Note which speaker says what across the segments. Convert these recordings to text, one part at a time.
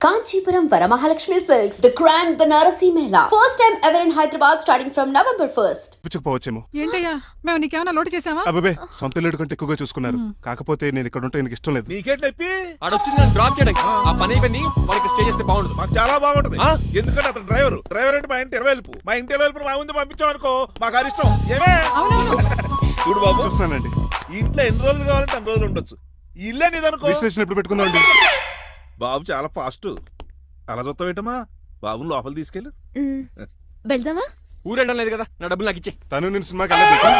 Speaker 1: Kanchipuram Varamahalakshmi Silks, the Grand Banarasi Mela. First time ever in Hyderabad starting from November 1st.
Speaker 2: పిచ్చుకుపోవచ్చేమో.
Speaker 3: ఏంటయ్యా మేము నీకేమైనా లోటు చేసావా?
Speaker 2: అబ్బే సొంత ఇల్లు కంటే ఎక్కువగా చూసుకున్నారు. కాకపోతే నేను ఇక్కడ ఉంటే నాకు ఇష్టం లేదు.
Speaker 4: నీకేట్ నొప్పి
Speaker 5: ఆడొచ్చింది నన్ను డ్రాప్ చేయడానికి. ఆ పని అయిపోయింది. వాళ్ళకి స్టే చేస్తే బాగుండదు.
Speaker 4: మాకు చాలా బాగుంటది. ఎందుకంటే అతను డ్రైవర్ అంటే మా ఇంటి ఇరవైపు మా ఇంటి ఇరవైపు మా ముందు పంపించాం అనుకో మాకు అది ఇష్టం. ఏమే చూడు బాబు
Speaker 2: చూస్తున్నానండి.
Speaker 4: ఇంట్లో ఎన్ని రోజులు కావాలంటే అన్ని రోజులు ఉండొచ్చు. ఈ ఇల్లే నీదనుకో.
Speaker 2: విశ్లేషణ ఎప్పుడు పెట్టుకుందామండి?
Speaker 4: బాబు చాలా ఫాస్ట్. అలా చూస్తావేటమ్మా బాబు లోపల తీసుకెళ్ళు.
Speaker 6: వెళ్దామా?
Speaker 5: ఊరెళ్ళడం లేదు కదా, నా డబ్బులు నాకు ఇచ్చే.
Speaker 2: తను నేను సినిమాకి వెళ్ళదు.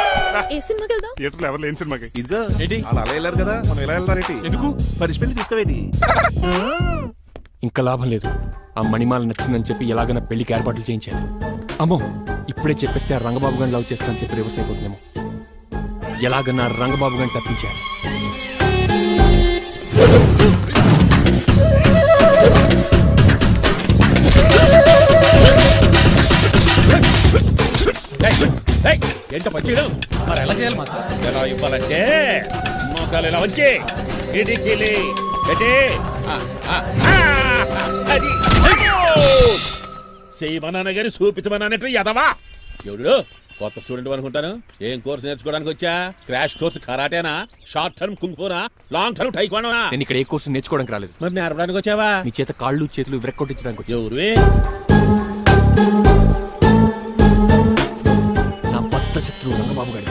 Speaker 6: ఏ సినిమాకి వెళ్దాం?
Speaker 2: థియేటర్లో ఎవరు లేని సినిమాకి.
Speaker 4: ఇదిగో
Speaker 5: ఏంటి?
Speaker 4: అలా వెళ్ళారు కదా, మనం ఇలా వెళ్తారేంటి?
Speaker 5: ఎందుకు?
Speaker 4: పరిశీలి తీసుకోవేటి.
Speaker 5: ఇంకా లాభం లేదు. ఆ మణిమాల నచ్చిందని చెప్పి ఎలాగైనా పెళ్లికి ఏర్పాట్లు చేయించాను. అమ్మో ఇప్పుడే చెప్పేస్తే ఆ రంగబాబు గారిని లవ్ చేస్తానని చెప్పి రివర్స్ అయిపోతుందేమో. ఎలాగన్నా రంగబాబు గారిని తప్పించాను.
Speaker 7: ఎంత పచ్చిగా మరి ఎలా చేయాలి మాత్రం ఎలా ఇవ్వాలంటే మోకాలు ఎలా వచ్చే ఇడికిలి అది చేయమన్నాను గాని చూపించమన్నట్టు ఎదవా ఎవడు కొత్త స్టూడెంట్ అనుకుంటాను. ఏం కోర్సు నేర్చుకోవడానికి వచ్చా? క్రాష్ కోర్సు కరాటేనా, షార్ట్ టర్మ్ కుంగ్ఫూనా, లాంగ్ టర్మ్ టైక్వాండోనా?
Speaker 5: నేను ఇక్కడ ఏ కోర్సు నేర్చుకోవడానికి రాలేదు.
Speaker 7: మరి నేర్పడానికి వచ్చావా?
Speaker 5: నీ చేత కాళ్ళు చేతులు విరక్కొట్టించడానికి వచ్చా.
Speaker 7: ఎవరువే?
Speaker 5: నా బద్ద శత్రువు రంగబాబు గారి.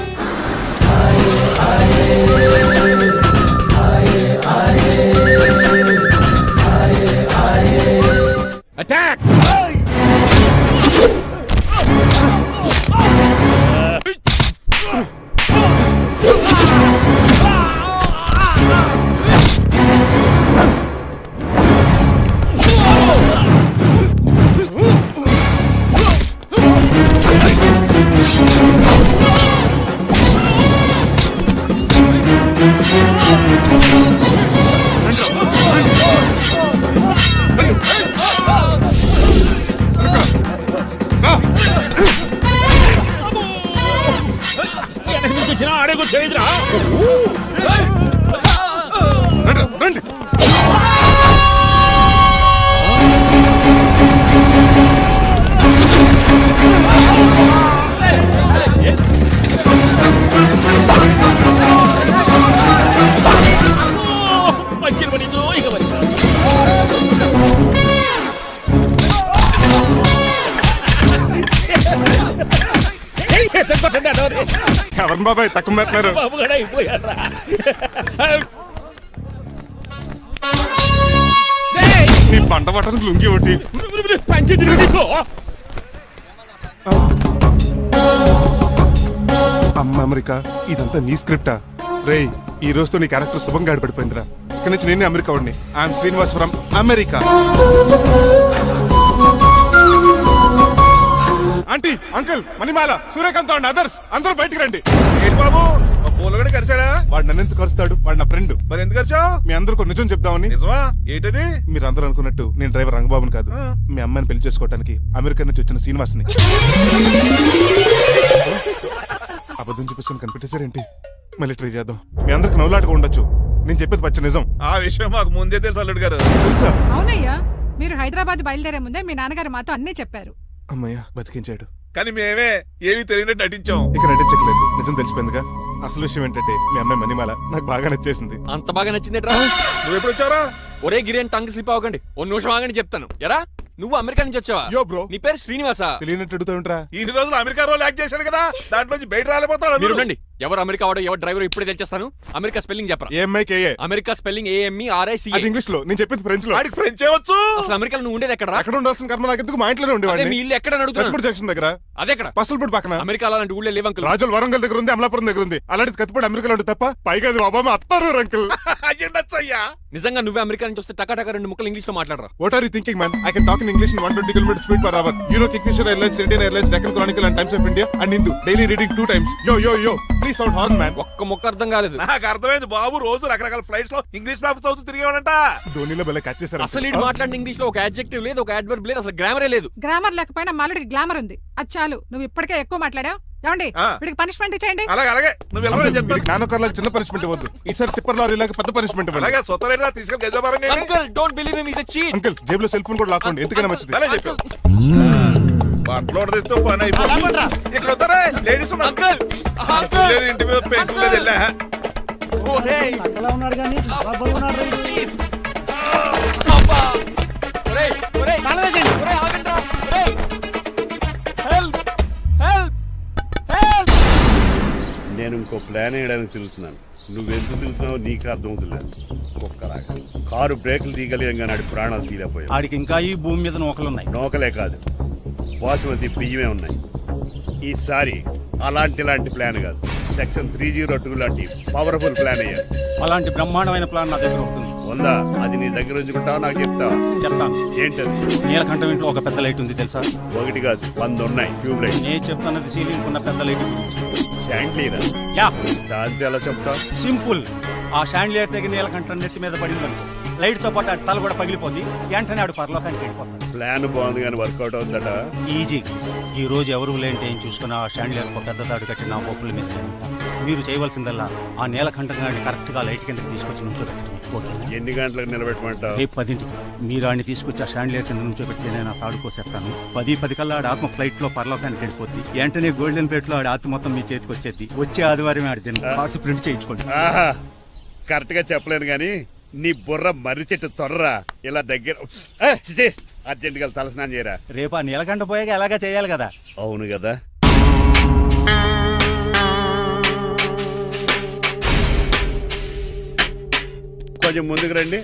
Speaker 7: అటాక్! అడుగు చేయదురా.
Speaker 2: రండి.
Speaker 7: పంచిన పడిందో ఇక పడిందో.
Speaker 2: ఎవరు బాబాయ్ తక్కువ మెత్తున్నారు?
Speaker 7: బాబు కూడా అయిపోయారా?
Speaker 2: నీ పంట పట్టడానికి లుంగి ఒకటి.
Speaker 7: పంచింది నీకు.
Speaker 2: అమ్మ అమెరికా, ఇదంతా నీ స్క్రిప్టా? రేయ్, ఈ రోజుతో నీ క్యారెక్టర్ శుభంగా ఆడిపడిపోయిందిరా. ఇక్కడి నుంచి నేనే అమెరికా వాడిని. I'm Srinivas from America. Aunty, uncle, Manimala, Suryakant and others అందరూ బయటికి రండి.
Speaker 4: ఏంటి బాబు పూలగడ కలిసాడా?
Speaker 2: వాడు నన్ను ఎందుకు కరుస్తాడు? వాడు నా ఫ్రెండ్.
Speaker 4: మరి ఎందుకు కలిసావు?
Speaker 2: మీ అందరూ నిజం చెప్దామని.
Speaker 4: నిజమా? ఏంటది?
Speaker 2: మీరు అందరూ అనుకున్నట్టు నేను డ్రైవర్ రంగబాబుని కాదు. మీ అమ్మాయిని పెళ్లి చేసుకోవడానికి అమెరికా నుంచి వచ్చిన శ్రీనివాస్ని. అబద్ధం చూపిస్తాను కనిపెట్టేశారేంటి? మళ్ళీ ట్రై చేద్దాం. మీ అందరికి నవ్వులాటగా ఉండొచ్చు. నేను చెప్పేది పచ్చ నిజం.
Speaker 4: ఆ విషయం మాకు ముందే తెలుసు అల్లుడు గారు.
Speaker 2: తెలుసా?
Speaker 3: అవునయ్యా, మీరు హైదరాబాద్ బయలుదేరే ముందే మీ నాన్నగారు మాతో అన్నీ చెప్పారు.
Speaker 2: అమ్మయ్య, బతికించాడు.
Speaker 4: కానీ మేమే ఏమీ తెలియనట్టు నటించాం.
Speaker 2: ఇక నటించట్లేదు, నిజం తెలిసిపోయిందిగా. అసలు విషయం ఏంటంటే మీ అమ్మాయి మణిమాల నాకు బాగా నచ్చేసింది.
Speaker 5: అంత బాగా నచ్చిందేట్రా?
Speaker 4: నువ్వు ఎప్పుడు వచ్చారా?
Speaker 5: ఒరే గిరి టంగ్ స్లిప్ అవ్వకండి. ఓ నిమిషం ఆగండి చెప్తాను. ఎరా నువ్వు అమెరికా నుంచి వచ్చావా?
Speaker 2: యో బ్రో,
Speaker 5: నీ పేరు శ్రీనివాసా?
Speaker 2: తెలియనట్టు అడుగుతావుంట్రా.
Speaker 4: ఇన్ని రోజులు అమెరికా రోల్ యాక్ట్ చేశాడు కదా, దాంట్లోంచి బయట రాలిపోతాడు.
Speaker 5: మీరు ఉండండి. ఎవరు అమెరికా వాడో ఎవరు డ్రైవర్ ఇప్పుడే తెలిచేస్తాను. అమెరికా స్పెల్లింగ్ చెప్పరా?
Speaker 2: ఏఎంఐకేఏ.
Speaker 5: America spelling AMERICA.
Speaker 2: అది ఇంగ్లీష్ లో, నేను చెప్పింది ఫ్రెంచ్ లో.
Speaker 4: వాడికి ఫ్రెంచ్ వచ్చు.
Speaker 5: అసలు అమెరికాలో నువ్వు ఉండేది ఎక్కడ?
Speaker 2: ఎక్కడ ఉండాల్సిన కర్మ నాకు ఎందుకు? మా ఇంట్లోనే
Speaker 5: అదే
Speaker 2: ఉండేవాడిని.
Speaker 5: మీ ఇల్లు ఎక్కడ అడుగుతున్నాను?
Speaker 2: కత్తిపూడి జంక్షన్ దగ్గర.
Speaker 5: అదెక్కడ?
Speaker 2: పసలపూడి పక్కన.
Speaker 5: అమెరికా అలాంటి ఊళ్ళో లేవు అంకుల్.
Speaker 2: రాజుల వరంగల్ దగ్గర ఉంది, అమలాపురం దగ్గర ఉంది. అలాంటి కత్తిపూడి అమెరికాలో ఉంటుంది తప్ప. పైగా అది ఒబామా అత్తారు అంకుల్.
Speaker 4: అయ్యా
Speaker 5: నిజంగా నువ్వే అమెరికా నుంచి వస్తే టకా రెండు ముక్కలు ఇంగ్లీష్ లో మాట్లాడరా?
Speaker 2: What are you thinking, man? I can talk in English in 120 km speed per hour. You know Kingfisher Airlines, Indian Airlines, Deccan Chronicle and Times of India and Hindu. Daily reading 2 times. Yo, please please sound horn man.
Speaker 5: ఒక్క ముక్క అర్థం కాలేదు.
Speaker 4: నాకు అర్థమైంది బాబు, రోజు రకరకాల flights లో English papers చదువుతూ తిరిగేవాడంట.
Speaker 2: ధోనిలో భలే క్యాచ్ చేశారు.
Speaker 5: అసలు ఇటు మాట్లాడిన ఇంగ్లీష్ లో ఒక అడ్జెక్టివ్ లేదు, ఒక అడ్వర్బ్ లేదు, అసలు గ్రామరే లేదు.
Speaker 3: గ్రామర్ లేకపోయినా మాలుడికి గ్లామర్ ఉంది. అది చాలు, నువ్వు ఇప్పటికే ఎక్కువ మాట్లాడావు. ఏమండి వీడికి పనిష్మెంట్ ఇచ్చేయండి.
Speaker 4: అలాగే అలాగే, నువ్వు వెళ్ళమని చెప్తాను.
Speaker 2: నాన్నకర్లకు చిన్న పనిష్మెంట్ ఇవ్వద్దు, ఈసారి టిప్పర్ లారీలకు పెద్ద పనిష్మెంట్ ఇవ్వండి.
Speaker 4: అలాగే సొత్తరేనా తీసుకెళ్ళి గజాబారం చేయండి.
Speaker 5: Uncle don't believe him, he is a cheat.
Speaker 2: Uncle జేబులో సెల్ ఫోన్ కూడా లాక్కోండి, ఎందుకైనా మంచిది.
Speaker 4: అలాగే చెప్పు. బట్టలు తెస్తూ పని అయిపోయింది. ఇక్కడ వస్తారా లేడీస్
Speaker 5: అంకుల్
Speaker 4: లేదు, ఇంటి మీద పెంకులు లేదు. వెళ్ళా
Speaker 5: ఒరేయ్
Speaker 8: అలా ఉన్నాడు కానీ
Speaker 5: ప్లీజ్ అబ్బా ఒరేయ్ ఒరేయ్ కాలవేశండి ఒరేయ్ ఆగండి ఒరేయ్ హెల్ప్ హెల్ప్ హెల్ప్.
Speaker 9: నేను ఇంకో ప్లాన్ వేయడానికి తిరుగుతున్నాను. నువ్వెందుకు తిరుగుతున్నావో నీకు అర్థమవుతులేదు. ఒక్కలాగా కారు బ్రేకులు తీయగలిగాం కానీ ఆడి ప్రాణాలు తీయలేకపోయావు.
Speaker 8: ఆడికి ఇంకా ఈ భూమి మీద నూకలున్నాయి.
Speaker 9: నోకలే కాదు, బాసుమతి బియ్యమే ఉన్నాయి. ఈసారి ఇలాంటి ప్లాన్ కాదు, సెక్షన్ 302 లాంటి పవర్ఫుల్ ప్లాన్ అయ్యారు.
Speaker 8: అలాంటి బ్రహ్మాండమైన ప్లాన్ నా దగ్గర ఉంటుంది.
Speaker 9: ఉందా? అది నీ దగ్గర ఉంచుకుంటావా, నాకు చెప్తావా?
Speaker 8: చెప్తాను.
Speaker 9: ఏంటది?
Speaker 8: నీలకంఠం ఇంట్లో ఒక పెద్ద లైట్ ఉంది తెలుసా?
Speaker 9: ఒకటి కాదు 100 ఉన్నాయి ట్యూబ్ లైట్.
Speaker 8: నేను చెప్తానది సీలింగ్ ఉన్న పెద్ద లైట్
Speaker 9: శాంట్లీరా?
Speaker 8: యా,
Speaker 9: దాంతో ఎలా చెప్తావు?
Speaker 8: సింపుల్. ఆ షాండ్లియర్ తెగి నీలకంఠం నెత్తి మీద పడిందనుకో, లైట్ తో పాటు ఆడి తల కూడా పగిలిపోద్ది. వెంటనే ఆడు పరలోకానికి వెళ్ళిపోతాడు.
Speaker 9: ప్లాన్ బాగుంది కానీ వర్కౌట్ అవుతుందట.
Speaker 8: ఈజీ. ఈ రోజు ఎవరు లేంటే ఏం చూసుకుని ఆ షాండ్లియర్ ఒక పెద్ద తాడు కట్టి నా పప్పుల మీద చేయండి. మీరు చేయవలసిందల్లా ఆ నీలకంఠం గాడిని కరెక్ట్ గా లైట్ కిందకి తీసుకొచ్చి నుంచోబెట్టండి. ఓకేనా?
Speaker 9: ఎన్ని గంటలకు నిలబెట్టమంటావు?
Speaker 8: రేపు 10ంటికి మీరు ఆడిని తీసుకొచ్చి ఆ షాండ్లియర్ కింద నుంచోబెడితే నేను ఆ తాడు కోసేస్తాను. 10 కల్లా ఆడి ఆత్మ ఫ్లైట్ లో పరలోకానికి వెళ్ళిపోద్ది. వెంటనే గోల్డెన్ ప్లేట్ లో ఆడి ఆత్మ మొత్తం మీ చేతికి వచ్చేది. వచ్చే ఆదివారం ఆడి కార్డ్స్ ప్రింట్ చేయించుకోండి.
Speaker 9: ఆహా, కరెక్ట్ గా చెప్పలేను గాని నీ బుర్ర మర్రి చెట్టు తొర్రా. ఇలా దగ్గర అర్జెంట్ గా తలస్నానం చేయరా.
Speaker 8: రేపు ఆ నీలకంఠ పోయాక ఎలాగా చేయాలి కదా.
Speaker 9: అవును కదా. కొంచెం ముందుకు రండి,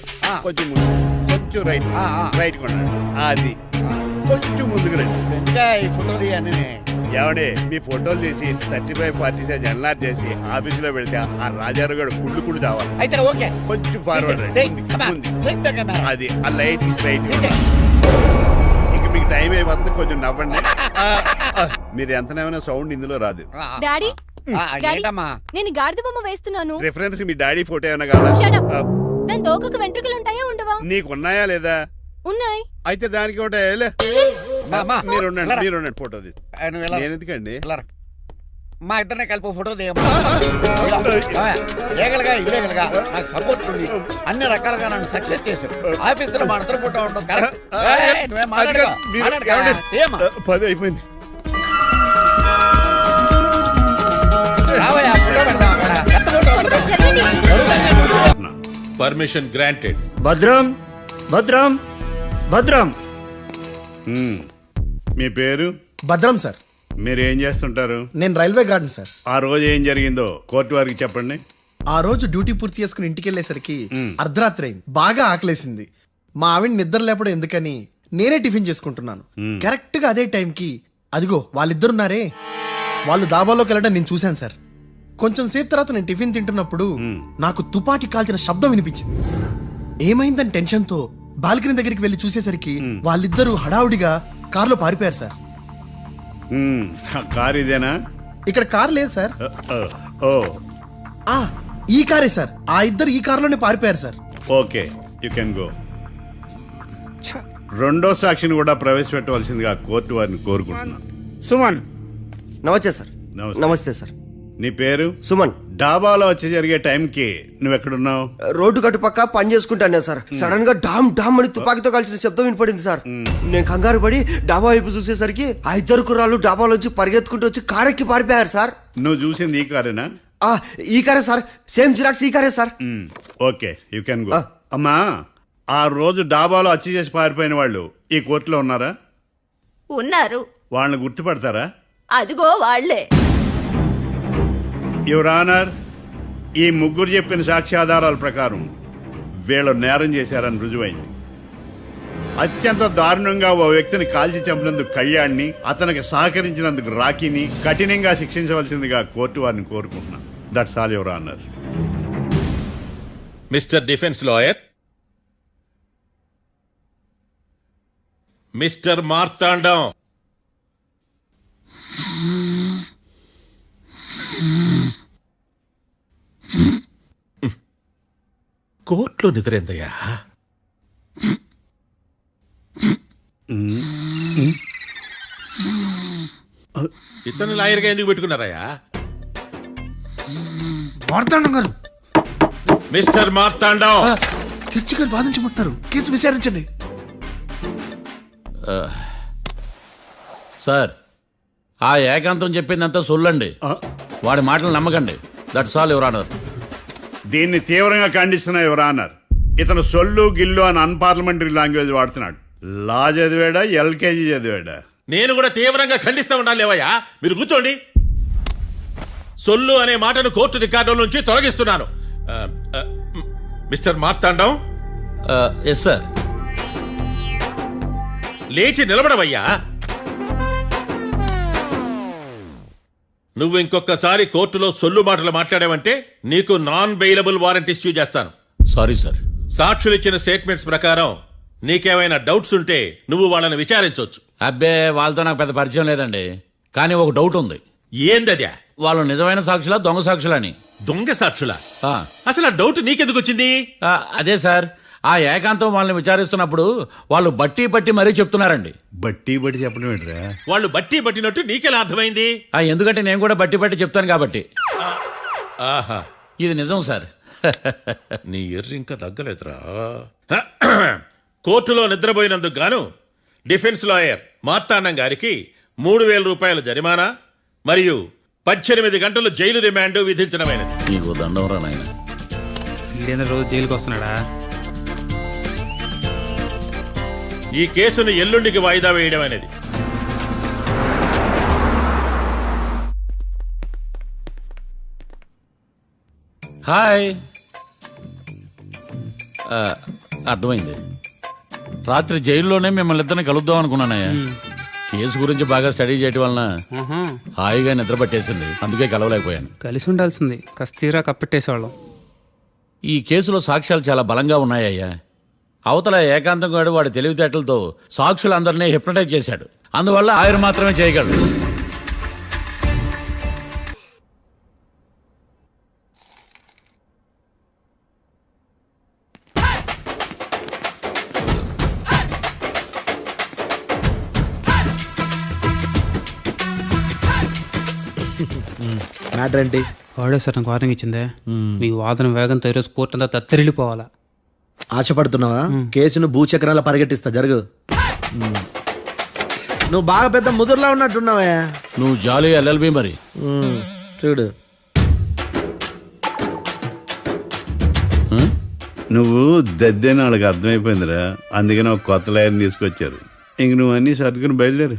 Speaker 9: కొంచెం ముందు, కొంచెం రైట్, రైట్ కొనండి. అది కొంచెం ముందుకు రండి. ఏమండి మీ ఫోటోలు తీసి 35-40 సైజ్ ఎన్లార్ చేసి ఆఫీసులో పెడితే ఆ రాజారావు గారు కుళ్ళు తావాలి.
Speaker 10: అయితే ఓకే,
Speaker 9: కొంచెం ఫార్వర్డ్ రండి. అది ఆ లైట్ రైట్. ఇక మీకు టైం అయిపోతుంది, కొంచెం నవ్వండి. మీరు ఎంతనేమైనా సౌండ్ ఇందులో రాదు.
Speaker 6: డాడీ డాడీ,
Speaker 10: ఏంటమ్మా?
Speaker 6: నేను గాడిద బొమ్మ వేస్తున్నాను.
Speaker 9: రిఫరెన్స్ మీ డాడీ ఫోటో ఏమైనా కావాలా?
Speaker 6: Shut up. దాని దోకకు వెంట్రుకలు ఉంటాయా ఉండవా?
Speaker 9: నీకు ఉన్నాయా లేదా?
Speaker 6: ఉన్నాయి.
Speaker 9: అయితే దానికి ఒకటే
Speaker 10: మామా,
Speaker 9: మీరు ఉండండి,
Speaker 10: వెళ్ళరా.
Speaker 9: మీరు ఉండండి, ఫోటో తీసి.
Speaker 10: నువ్వు వెళ్ళరా.
Speaker 9: నేను ఎందుకండి?
Speaker 10: వెళ్ళరా. మా ఇద్దరిని కలిపి ఫోటో తీయమ్మా. లీగల్గా ఇల్లీగల్గా నాకు సపోర్ట్ ఉంది. అన్ని రకాలుగా నన్ను సక్సెస్ చేశారు. ఆఫీసులో మా ఇద్దరు ఫోటో ఉండడం కరెక్ట్. నువ్వేం మాట్లాడకు.
Speaker 9: మీరు-
Speaker 10: మాట్లాడకు.
Speaker 9: ఏమండి?
Speaker 10: తీయమ్మా.
Speaker 9: 10 అయిపోయింది.
Speaker 10: రావయ్యా, ఫోటో పెడదాం అక్కడ. ఎంత ఫోటో పెడదాం?
Speaker 7: Permission granted.
Speaker 8: భద్రం భద్రం భద్రం.
Speaker 9: మీ పేరు?
Speaker 11: భద్రం సార్.
Speaker 9: మీరు ఏం చేస్తుంటారు?
Speaker 11: నేను రైల్వే గార్డెన్ సార్.
Speaker 9: ఆ రోజు ఏం జరిగిందో కోర్టు వారికి చెప్పండి.
Speaker 11: ఆ రోజు డ్యూటీ పూర్తి చేసుకుని ఇంటికి వెళ్ళేసరికి అర్ధరాత్రి అయింది. బాగా ఆకలేసింది. మా ఆవిడ నిద్ర లేపడం ఎందుకని నేనే టిఫిన్ చేసుకుంటున్నాను. కరెక్ట్ గా అదే టైంకి అదిగో వాళ్ళిద్దరున్నారే, వాళ్ళు దాబాలోకి వెళ్ళడం నేను చూశాను సార్. కొంచెం సేపు తర్వాత నేను టిఫిన్ తింటున్నప్పుడు నాకు తుపాకీ కాల్చిన శబ్దం వినిపించింది. ఏమైందని టెన్షన్తో బాల్కనీ దగ్గరికి వెళ్ళి చూసేసరికి వాళ్ళిద్దరూ హడావుడిగా కారులో పారిపోయారు సార్.
Speaker 9: కారు ఇదేనా?
Speaker 11: ఇక్కడ కార్ లేదు సార్.
Speaker 9: ఓ
Speaker 11: ఈ కారే సార్. ఆ ఇద్దరు ఈ కారులోనే పారిపోయారు sir.
Speaker 9: Okay, you can go. రెండో సాక్షిని కూడా ప్రవేశపెట్టవలసిందిగా కోర్టు వారిని కోరుకుంటున్నాను.
Speaker 12: సుమన్. నమస్తే సార్. నమస్తే సార్.
Speaker 9: నీ పేరు?
Speaker 12: సుమన్.
Speaker 9: డాబాలో వచ్చి జరిగే టైంకి నువ్వు ఎక్కడున్నావు?
Speaker 12: రోడ్డు కట్టు పక్క పని చేసుకుంటాను సార్. సడన్ గా డామ్ డామ్ అని తుపాకీతో కాల్చిన శబ్దం వినపడింది సార్. నేను కంగారు పడి డాబా వైపు చూసేసరికి ఆ ఇద్దరు కుర్రాళ్ళు డాబాలోంచి పరిగెత్తుకుంటూ వచ్చి కారెక్కి పారిపోయారు సార్.
Speaker 9: నువ్వు చూసింది ఈ కారేనా?
Speaker 12: ఈ కారే సార్. సేమ్ జిరాక్స్ ఈ కారే sir.
Speaker 9: Okay, you can go. అమ్మా, ఆ రోజు డాబాలో వచ్చి చేసి పారిపోయిన వాళ్ళు ఈ కోర్టులో ఉన్నారా?
Speaker 1: ఉన్నారు.
Speaker 9: వాళ్ళని గుర్తుపడతారా?
Speaker 1: అదిగో వాళ్లే.
Speaker 9: యువర్ ఆనర్, ఈ ముగ్గురు చెప్పిన సాక్ష్యాధారాల ప్రకారం వీళ్ళు నేరం చేశారని రుజువైంది. అత్యంత దారుణంగా ఓ వ్యక్తిని కాల్చి చంపినందుకు కళ్యాణ్ని, అతనికి సహకరించినందుకు రాకీని కఠినంగా శిక్షించవలసిందిగా కోర్టు వారిని కోరుకుంటున్నాను. That's all your honour.
Speaker 7: Mister defence lawyer, mister Marthandam, కోర్టులో నిద్రేందయ్యా? ఇతను లాయర్గా ఎందుకు పెట్టుకున్నారయ్యా?
Speaker 11: మార్తాండం గారు,
Speaker 7: మిస్టర్ మార్తాండం,
Speaker 11: చర్చి గారు వాదించమంటున్నారు, కేసు విచారించండి.
Speaker 10: సార్, ఆ ఏకాంతం చెప్పిందంతా సొల్లండి. వాడి మాటలు నమ్మకండి. That's all your honour.
Speaker 9: దీన్ని తీవ్రంగా ఖండిస్తున్నా యువర్ ఆనర్. ఇతను సొల్లు గిల్లు అని అన్పార్లమెంటరీ లాంగ్వేజ్ వాడుతున్నాడు. లా చదివాడా, ఎల్కేజీ చదివాడా?
Speaker 7: నేను కూడా తీవ్రంగా ఖండిస్తా ఉండాలి లేవయ్యా. మీరు కూర్చోండి. సొల్లు అనే మాటను కోర్టు రికార్డుల నుంచి తొలగిస్తున్నాను. Mister Marthandam,
Speaker 10: yes sir.
Speaker 7: లేచి నిలబడవయ్యా. నువ్వు ఇంకొకసారి కోర్టులో సొల్లు మాటలు మాట్లాడావంటే నీకు నాన్ బెయిలబుల్ వారెంట్ ఇష్యూ చేస్తాను.
Speaker 10: Sorry sir.
Speaker 7: సాక్షులు ఇచ్చిన స్టేట్మెంట్స్ ప్రకారం నీకేమైనా డౌట్స్ ఉంటే నువ్వు వాళ్ళని విచారించవచ్చు.
Speaker 10: అబ్బే, వాళ్ళతో నాకు పెద్ద పరిచయం లేదండి. కానీ ఒక డౌట్ ఉంది.
Speaker 7: ఏందద్యా?
Speaker 10: వాళ్ళు నిజమైన సాక్షులా, దొంగ సాక్షులని?
Speaker 7: దొంగ సాక్షులా? అసలు ఆ డౌట్ నీకెందుకు వచ్చింది?
Speaker 10: అదే సార్, ఆ ఏకాంతం వాళ్ళని విచారిస్తున్నప్పుడు వాళ్ళు బట్టి బట్టి మరీ చెప్తున్నారండి.
Speaker 9: బట్టి బట్టి చెప్పడం ఏంట్రా?
Speaker 7: వాళ్ళు బట్టి పట్టినట్టు నీకెలా అర్థమైంది?
Speaker 10: ఎందుకంటే నేను కూడా బట్టి బట్టి చెప్తాను కాబట్టి.
Speaker 7: ఆహా,
Speaker 10: ఇది నిజం సార్.
Speaker 7: నీ ఎర్రి ఇంకా తగ్గలేదురా. కోర్టులో నిద్రపోయినందుకు గాను డిఫెన్స్ లాయర్ మార్తాండం గారికి 3,000 రూపాయల జరిమానా మరియు 18 గంటలు జైలు రిమాండ్ విధించడమైనది.
Speaker 10: నీకు దండం రా నాయన.
Speaker 8: రోజు జైలుకి వస్తున్నాడా?
Speaker 7: ఈ కేసును ఎల్లుండికి వాయిదా వేయడం అనేది.
Speaker 10: హాయ్. అర్థమైంది. రాత్రి జైల్లోనే మిమ్మల్ని ఇద్దరిని కలుద్దాం అనుకున్నానయ్యా. కేసు గురించి బాగా స్టడీ చేయడం వలన హాయిగా నిద్ర పట్టేసింది. అందుకే కలవలేకపోయాను.
Speaker 8: కలిసి ఉండాల్సింది. కస్తీరా కప్పెట్టేసేవాళ్ళం.
Speaker 10: ఈ కేసులో సాక్ష్యాలు చాలా బలంగా ఉన్నాయ్యా. అవతల ఏకాంతం గాడు వాడి తెలివితేటలతో సాక్షులందరినీ హిప్నటైజ్ చేశాడు. అందువల్ల ఆయన మాత్రమే చేయగలడు.
Speaker 12: మ్యాటర్ ఏంటి?
Speaker 8: వాడే సార్ నాకు వార్నింగ్ ఇచ్చిందే. మీ వాదన వేగంతో ఈరోజు కోర్టు అంతా తత్తరిల్లిపోవాలా.
Speaker 12: ఆశపడుతున్నావా? కేసును భూచక్రాల పరిగెట్టిస్తా, జరుగు. నువ్వు బాగా పెద్ద ముదురులా ఉన్నట్టున్నావే.
Speaker 10: నువ్వు జాలి ఎల్ఎల్బి మరి.
Speaker 12: చూడు,
Speaker 9: నువ్వు దద్దేని వాళ్ళకి అర్థమైపోయిందిరా. అందుకని ఒక కొత్త లాయర్ని తీసుకొచ్చారు. ఇంక నువ్వు అన్నీ సర్దుకుని బయలుదేరు.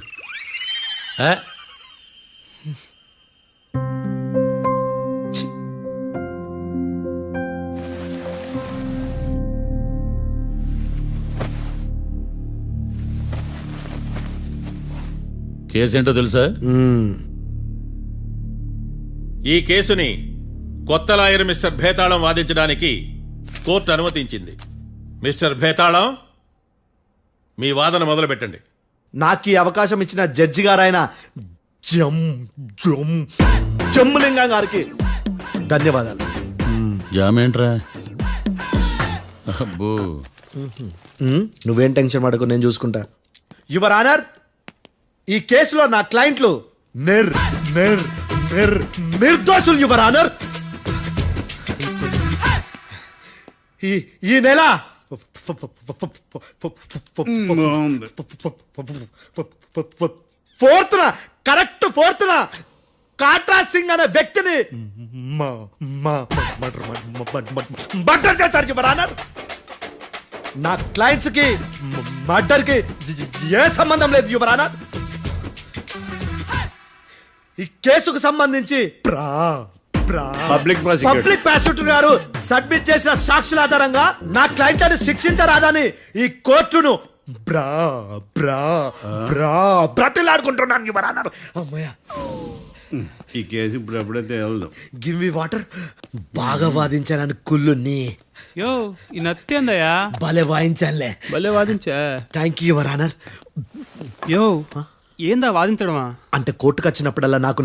Speaker 10: కేసు ఏంటో తెలుసా?
Speaker 7: ఈ కేసుని కొత్త లాయర్ మిస్టర్ భేతాళం వాదించడానికి కోర్టు అనుమతించింది. మిస్టర్ భేతాళం, మీ వాదన మొదలు పెట్టండి.
Speaker 12: నాకు ఈ అవకాశం ఇచ్చిన జడ్జి గారైన జమ్ములింగం గారికి ధన్యవాదాలు.
Speaker 10: జామేంట్రా? అబ్బో,
Speaker 12: నువ్వేం టెన్షన్ పడకు, నేను చూసుకుంటా. యువర్ ఆనర్, ఈ కేసులో నా క్లయింట్లు నిర్దోషులు యువర్ ఆనర్. ఈ నెల 4th కాట్రా సింగ్ అనే వ్యక్తిని మర్డర్ చేశారు యువర్ ఆనర్. నా క్లయింట్స్ కి మర్డర్ కి ఏ సంబంధం లేదు యువర్ ఆనర్. ఈ కేసుకు సంబంధించి
Speaker 9: పబ్లిక్
Speaker 12: ప్రాసిక్యూటర్ గారు సబ్మిట్ చేసిన సాక్షుల ఆధారంగా నా క్లయింట్లను శిక్షించరాదని ఈ కోర్టును బ్రతిలాడుకుంటున్నాను యువర్ ఆనర్. అమ్మయ్య,
Speaker 9: ఈ కేసు ఇప్పుడు ఎప్పుడైతే వెళ్దాం.
Speaker 12: Give me water. బాగా వాదించానని కుళ్ళుని.
Speaker 8: యో, ఈ నత్తేందయ్యా?
Speaker 12: భలే వాయించానులే.
Speaker 8: భలే వాదించా.
Speaker 12: Thank you your honour.
Speaker 8: యో, ఏందా వాదించడమా?
Speaker 12: అంటే కోర్టుకు వచ్చినప్పుడల్లా నాకు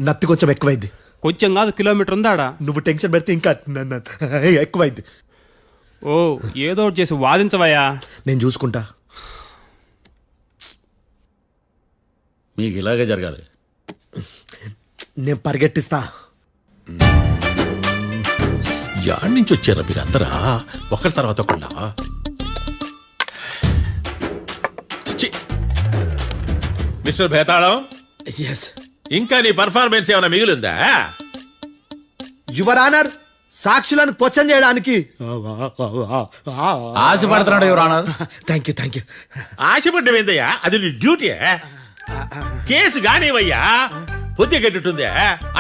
Speaker 12: నత్తి కొంచెం ఎక్కువైంది.
Speaker 13: కొంచెం కాదు కిలోమీటర్ ఉందాడా.
Speaker 11: నువ్వు టెన్షన్ పెడితే ఇంకా ఎక్కువైంది.
Speaker 13: ఓ ఏదో ఒకటి చేసి వాదించవయ్యా.
Speaker 11: నేను చూసుకుంటా.
Speaker 10: మీకు ఇలాగే జరగాలి.
Speaker 11: నేను పరిగెట్టిస్తా.
Speaker 10: యాడ్ నుంచి వచ్చారా మీరందరా ఒకరి తర్వాత ఒకళ్ళ?
Speaker 7: మిస్టర్ భేతాళం,
Speaker 11: ఎస్
Speaker 7: ఇంకా నీ పర్ఫార్మెన్స్ ఏమైనా మిగిలిందా?
Speaker 11: యువర్ ఆనర్, సాక్షులను క్వశ్చన్ చేయడానికి
Speaker 10: ఆశపడుతున్నాడు యువర్ ఆనర్.
Speaker 11: Thank you.
Speaker 7: ఆశపడ్డం ఏందయ్యా, అది నీ డ్యూటీ. కేసు గానివయ్యా, పొద్దు గట్టుందే.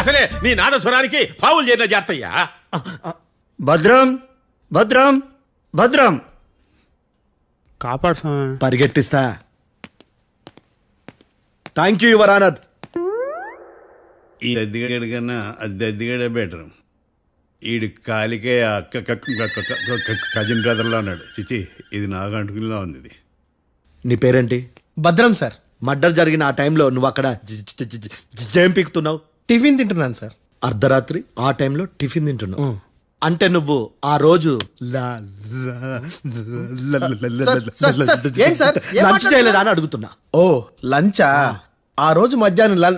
Speaker 7: అసలే నీ నాదస్వరానికి పావులు చేరిన జాగ్రత్తయ్యా.
Speaker 13: భద్రం భద్రం భద్రం కాపాడు స్వామి.
Speaker 11: పరిగెట్టిస్తా. Thank you your honour.
Speaker 9: ఈ అద్దెగడ కన్నా అద్దెగడే బెటర్. ఈడు కాలికే కజిన్ బ్రదర్లో ఉన్నాడు. చిచి, ఇది నాకు అంటుకునిలా ఉంది. ఇది
Speaker 11: నీ పేరేంటి? భద్రం సార్. మర్డర్ జరిగిన ఆ టైంలో నువ్వు అక్కడ ఏం పీకుతున్నావు? టిఫిన్ తింటున్నాను సార్. అర్ధరాత్రి ఆ టైంలో టిఫిన్ తింటున్నావు అంటే నువ్వు ఆ రోజు లంచ్ చేయలేదా అని అడుగుతున్నా. ఓ లంచా? ఆ రోజు మధ్యాహ్నం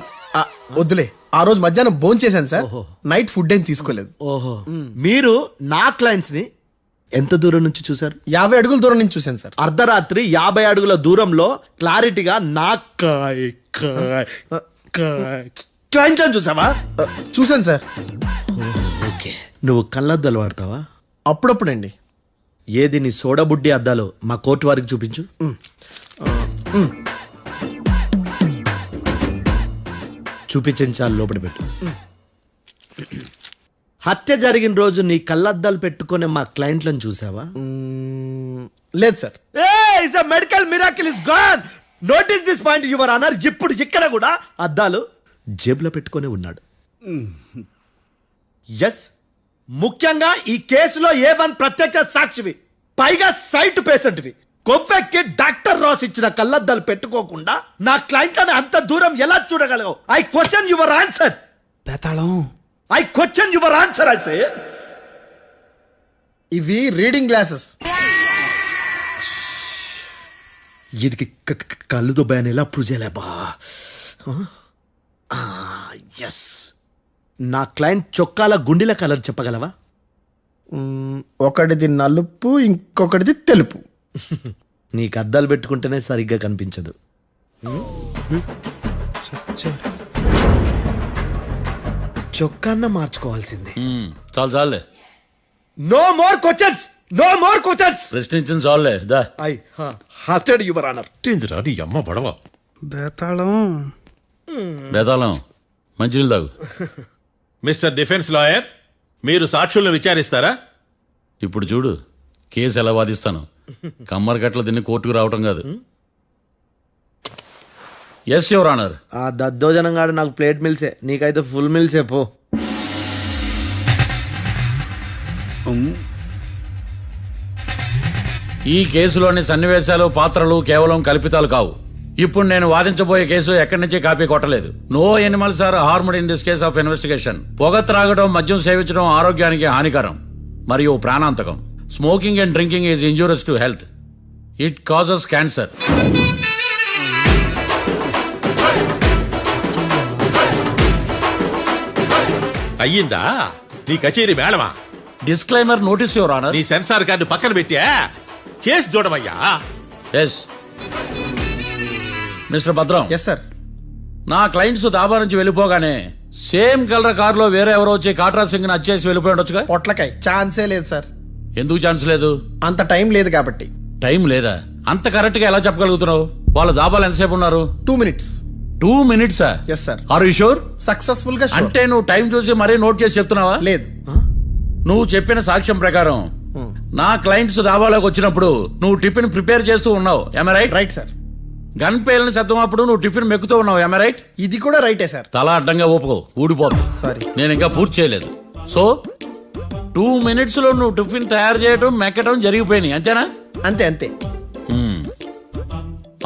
Speaker 11: వద్దులే, ఆ రోజు మధ్యాహ్నం భోజనం చేశాను సార్. నైట్ ఫుడ్ ఏం తీసుకోలేదు. ఓహో, మీరు నా క్లయింట్స్ ని ఎంత దూరం నుంచి చూసారు? 50 అడుగుల దూరం నుంచి చూశాను సార్. అర్ధరాత్రి 50 అడుగుల దూరంలో క్లారిటీగా నా క్లయింట్స్ చూసావా? చూశాను సార్. ఓకే, నువ్వు కళ్ళద్దాలు వాడతావా? అప్పుడప్పుడండి. ఏది నీ సోడబుడ్డి అద్దాలు మా కోర్టు వారికి చూపించు. చూపించాలి, లోపల పెట్టు. హత్య జరిగిన రోజు నీ కళ్ళద్దాలు పెట్టుకునే మా క్లయింట్లను చూసావా? లేదు sir. Medical miracle is gone. Notice this point your honour. ఇప్పుడు ఇక్కడ కూడా అద్దాలు జేబులో పెట్టుకునే ఉన్నాడు. ఎస్, ముఖ్యంగా ఈ కేసులో A1 ప్రత్యక్ష సాక్షివి, పైగా సైట్ పేషెంట్వి. కొవ్వెక్కి డాక్టర్ రాస్ ఇచ్చిన కళ్ళద్దాలు పెట్టుకోకుండా నా క్లయింట్లను అంత దూరం ఎలా చూడగలవు? I question your answer.
Speaker 13: Betalam,
Speaker 11: I question your answer. I say ఇవి రీడింగ్ గ్లాసెస్. వీటికి కళ్ళు దుబ్బాయని ఎలా ప్రూవ్ చేయలేబా? ఎస్, నా క్లయింట్ చొక్కాల గుండెల కలర్ చెప్పగలవా? ఒకటిది నలుపు, ఇంకొకటిది తెలుపు. నీకు అద్దాలు పెట్టుకుంటేనే సరిగ్గా కనిపించదు. చొక్కాన్న మార్చుకోవాల్సింది.
Speaker 10: చాలు చాలులే.
Speaker 11: No more questions, no more questions.
Speaker 10: ప్రశ్నించిన చాలులే. The
Speaker 11: I hearted your honour.
Speaker 10: రాని అమ్మ పడవ.
Speaker 13: బేతాళం
Speaker 10: బేతాళం, మంచినీళ్ళు తాగు.
Speaker 7: మిస్టర్ డిఫెన్స్ లాయర్, మీరు సాక్షులను విచారిస్తారా?
Speaker 10: ఇప్పుడు చూడు కేసు ఎలా వాదిస్తాను. కమ్మరి కట్ల తిని కోర్టుకు రావటం కాదు. Yes your honour.
Speaker 11: ఆ దద్దోజనం కాదు, నాకు ప్లేట్ మిల్సే, నీకైతే ఫుల్ మిల్సే పో.
Speaker 10: ఈ కేసులోని సన్నివేశాలు, పాత్రలు కేవలం కల్పితాలు కావు. ఇప్పుడు నేను వాదించబోయే కేసు ఎక్కడి నుంచి కాపీ కొట్టలేదు. No animals are harmed in this case of investigation. పొగ త్రాగడం, మద్యం సేవించడం ఆరోగ్యానికి హానికరం మరియు ప్రాణాంతకం. Smoking and drinking is injurious to health. It causes cancer.
Speaker 7: అయ్యిందా నీ కచేరీ మేడమా?
Speaker 10: Disclaimer notice your honour.
Speaker 7: నీ సెన్సార్ కార్డు పక్కన పెట్టా కేసు చూడమయ్యా.
Speaker 10: Yes mister Bhadram.
Speaker 11: Yes sir.
Speaker 10: నా క్లయింట్స్ దాబా నుంచి వెళ్ళిపోగానే సేమ్ కలర్ కారులో వేరే ఎవరో వచ్చి కాట్రా సింగ్ ని వచ్చేసి వెళ్ళిపోయి ఉండొచ్చుగా?
Speaker 11: పొట్లకాయ ఛాన్సే లేదు సార్.
Speaker 10: ఎందుకు ఛాన్స్ లేదు?
Speaker 11: అంత టైం లేదు కాబట్టి.
Speaker 10: టైం లేదా? అంత కరెక్ట్ గా ఎలా చెప్పగలుగుతున్నావు? వాళ్ళ దాబాలు ఎంతసేపు ఉన్నారు?
Speaker 11: 2 minutes.
Speaker 10: 2 minutes?
Speaker 11: Yes sir.
Speaker 10: Are you sure?
Speaker 11: Successful గా.
Speaker 10: అంటే నువ్వు టైం చూసి మరీ నోట్ చేసి చెప్తున్నావా?
Speaker 11: లేదు.
Speaker 10: నువ్వు చెప్పిన సాక్ష్యం ప్రకారం నా క్లయింట్స్ దాబాలోకి వచ్చినప్పుడు నువ్వు టిఫిన్ ప్రిపేర్ చేస్తూ ఉన్నావు. am I right?
Speaker 11: Right sir.
Speaker 10: Gun పేలిన శబ్దం అప్పుడు నువ్వు టిఫిన్ మెక్కుతూ ఉన్నావు. am I right?
Speaker 11: ఇది కూడా రైటే సార్.
Speaker 10: తల అడ్డంగా ఊపుకో, ఊడిపోతుంది.
Speaker 11: సారీ,
Speaker 10: నేను ఇంకా పూర్తి చేయలేదు. సో 2 minutes లో నువ్వు టిఫిన్ తయారు చేయడం, మెక్కడం జరిగిపోయినాయి, అంతేనా?
Speaker 11: అంతే అంతే.